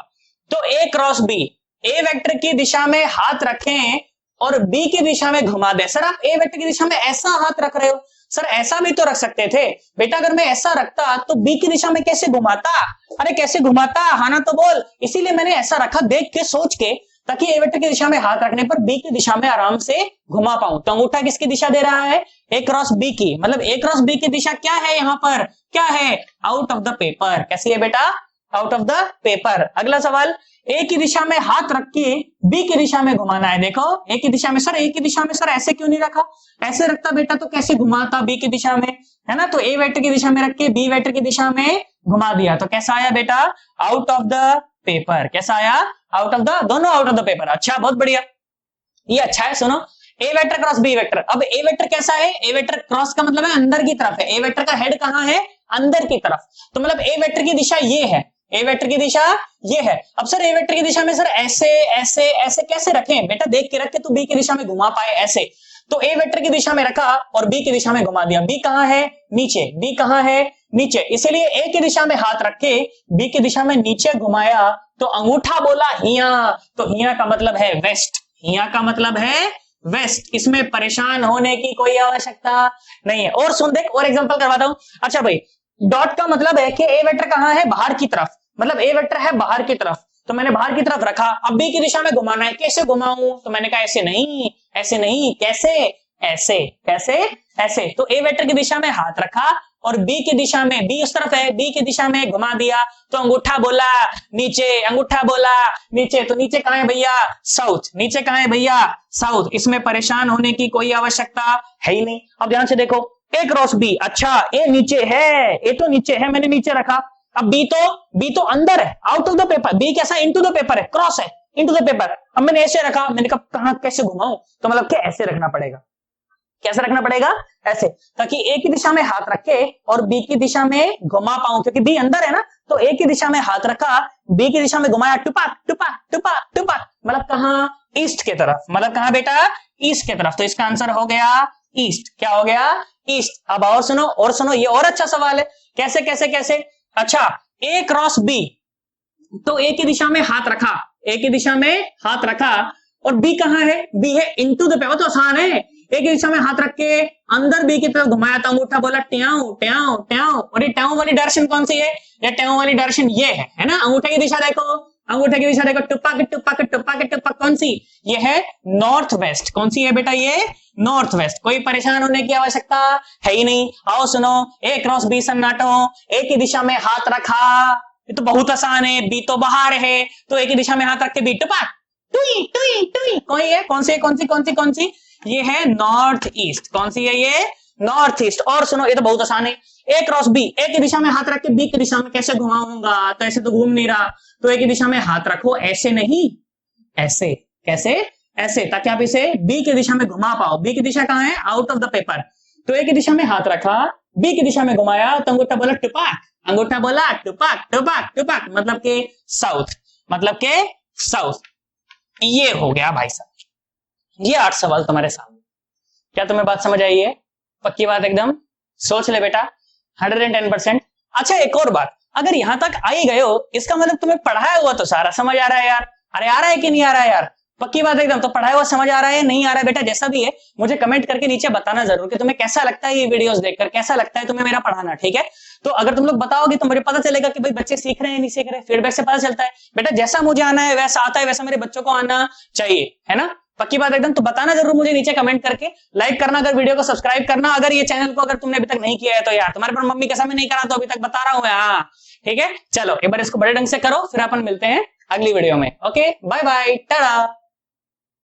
A: तो ए क्रॉस बी, ए वेक्टर की दिशा में हाथ रखें और बी की दिशा में घुमा दें। सर आप ए वेक्टर की दिशा में ऐसा हाथ रख रहे हो, सर ऐसा भी तो रख सकते थे बेटा। अगर मैं ऐसा रखता तो बी की दिशा में कैसे घुमाता? अरे कैसे घुमाता, हाँ ना तो बोल। इसीलिए मैंने ऐसा रखा, देख के सोच के, ताकि ए वेक्टर की दिशा में हाथ रखने पर बी की दिशा में आराम से घुमा पाऊं। तो अंगूठा किसकी दिशा दे रहा है? ए क्रॉस बी की। मतलब ए क्रॉस बी की दिशा क्या है यहाँ पर? क्या है? Out of the paper. कैसी है बेटा? Out of the paper. अगला सवाल, ए की दिशा में हाथ रख के बी की दिशा में घुमाना है। देखो ए की दिशा में, सर ए की दिशा में सर ऐसे क्यों नहीं रखा? ऐसे रखता बेटा तो कैसे घुमाता बी की दिशा में, है ना। तो ए वेक्टर की दिशा में रख के बी वेक्टर की दिशा में घुमा दिया, तो कैसा आया बेटा? Out of the paper. कैसा आया? आउट ऑफ द, दोनों आउट ऑफ द पेपर। अच्छा, बहुत बढ़िया, ये अच्छा है। सुनो, ए वेक्टर क्रॉस बी वेक्टर। अब ए वेक्टर कैसा है? ए वेक्टर क्रॉस का मतलब है अंदर की तरफ है। ए वेक्टर का हेड कहां है? अंदर की तरफ। तो मतलब ए वेक्टर की दिशा ये है, ए वेक्टर की दिशा ये है। अब सर ए वेक्टर की दिशा में सर ऐसे ऐसे ऐसे कैसे रखें बेटा? देख के रख के तू बी की दिशा में घुमा पाए ऐसे। तो ए वेक्टर की दिशा में रखा और बी की दिशा में घुमा दिया। बी कहां है? नीचे। बी कहां है? नीचे। इसीलिए ए की दिशा में हाथ रख के बी की दिशा में नीचे घुमाया तो अंगूठा बोला हिया। तो हिया का मतलब है वेस्ट। हिया का मतलब है वेस्ट। इसमें परेशान होने की कोई आवश्यकता नहीं है। और सुन, देख और एग्जांपल करवाता हूं। अच्छा भाई, डॉट का मतलब है कि ए वेक्टर कहां है? बाहर की तरफ। मतलब ए वेक्टर है बाहर की तरफ, तो मैंने बाहर की तरफ रखा। अब बी की दिशा में घुमाना है, कैसे घुमाऊं? तो मैंने कहा ऐसे नहीं, ऐसे नहीं, कैसे? ऐसे। कैसे? ऐसे। तो ए वेक्टर की दिशा में हाथ रखा और बी की दिशा में, बी उस तरफ है, बी की दिशा में घुमा दिया तो अंगूठा बोला नीचे, अंगूठा बोला नीचे। तो नीचे कहां है भैया? साउथ। नीचे कहां है भैया? साउथ। इसमें परेशान होने की कोई आवश्यकता है ही नहीं। अब ध्यान से देखो, ए क्रॉस बी। अच्छा, ए नीचे है, ए तो नीचे है, मैंने नीचे रखा। अब बी तो अंदर है, out of the paper. B कैसा? इनटू द पेपर है, क्रॉस है, इनटू द पेपर। अब मैंने ऐसे रखा, मैंने कहा कहां कैसे घुमाऊं? तो मतलब क्या ऐसे रखना पड़ेगा। कैसे रखना पड़ेगा? ऐसे, ताकि ए की दिशा में हाथ रखे और बी की दिशा में घुमा पाऊं, क्योंकि बी अंदर है ना। तो ए की दिशा में हाथ रखा, बी की दिशा में घुमाया, टुपा टुपा टुपा टुपा। मतलब कहां? ईस्ट के तरफ। मतलब कहां बेटा? ईस्ट के तरफ। तो इसका आंसर हो गया ईस्ट। क्या हो गया? ईस्ट। अब और सुनो, और सुनो, ये और अच्छा सवाल है। कैसे कैसे कैसे? अच्छा, ए क्रॉस बी। तो ए की दिशा में हाथ रखा, ए की दिशा में हाथ रखा और बी कहां है? बी है इनटू द पेपर। तो आसान है, ए की दिशा में हाथ रख के अंदर बी की तरफ घुमाया था, अंगूठा बोला ट्याऊ ट्याऊ ट्याऊ। और ये ट्याऊ वाली डायरेक्शन कौन सी है? ये ट्याऊ वाली डायरेक्शन ये है ना। अंगूठे की दिशा देखो, अंगूठे की दिशा देखो, टुप्पा के टुप्पा के टुप्पा के टुप्पा। कौन सी? ये है नॉर्थ वेस्ट। कौन सी है बेटा? ये नॉर्थ वेस्ट। कोई परेशान होने की आवश्यकता है ही नहीं। आओ सुनो, ए क्रॉस बी सन्नाटो। ए की दिशा में हाथ रखा, ये तो बहुत आसान है। बी तो बाहर है, तो ए की दिशा में हाथ रख के बी टुपा टुई टुई टुई। कोई है? कौन सी कौन सी कौन सी कौन सी? ये है नॉर्थ ईस्ट। कौन सी है ये? North east. और सुनो, ये तो बहुत आसान है। ए क्रॉस बी, ए की दिशा में हाथ रख के बी की दिशा में कैसे घुमाऊंगा? तो ऐसे तो घूम नहीं रहा। तो ए की दिशा में हाथ रखो, ऐसे नहीं, ऐसे। कैसे? ऐसे, ताकि आप इसे बी की दिशा में घुमा पाओ। बी की दिशा कहां है? Out of the paper. तो ए की दिशा में हाथ रखा, बी की दिशा में घुमाया तो अंगूठा बोला टुपाक, अंगूठा बोला टुपाक टुपाक टुपाक। मतलब के साउथ, मतलब के साउथ। ये हो गया भाई साहब, ये 8 सवाल तुम्हारे सामने। क्या तुम्हें बात समझ आई है? पक्की बात एकदम, सोच ले बेटा, 110%। अच्छा, एक और बात, अगर यहां तक आई गए हो, इसका मतलब तुम्हें पढ़ाया हुआ तो सारा समझ आ रहा है यार। अरे आ रहा है कि नहीं आ रहा है यार? पक्की बात एकदम। तो पढ़ाया हुआ समझ आ रहा है, नहीं आ रहा है बेटा, जैसा भी है मुझे कमेंट करके नीचे बताना जरूर कि तुम्हें कैसा लगता है ये वीडियोस देखकर, कैसा लगता है तुम्हें मेरा पढ़ाना, ठीक है। तो अगर तुम लोग बताओगे तो मुझे पता चलेगा कि भाई बच्चे सीख रहे हैं नहीं सीख रहे। फीडबैक से पता चलता है बेटा, जैसा मुझे आना है वैसा आता है, वैसा मेरे बच्चों को आना चाहिए, है ना। पक्की बात एकदम। तो बताना जरूर मुझे नीचे कमेंट करके, लाइक करना, अगर वीडियो को सब्सक्राइब करना, अगर ये चैनल को अगर तुमने अभी तक नहीं किया है तो यार तुम्हारे पर मम्मी कैसा मैं नहीं करा तो अभी तक बता रहा हूं मैं। हाँ ठीक है, चलो एक बार इसको बड़े ढंग से करो, फिर अपन मिलते हैं अगली वीडियो में। Okay, bye bye, Tata.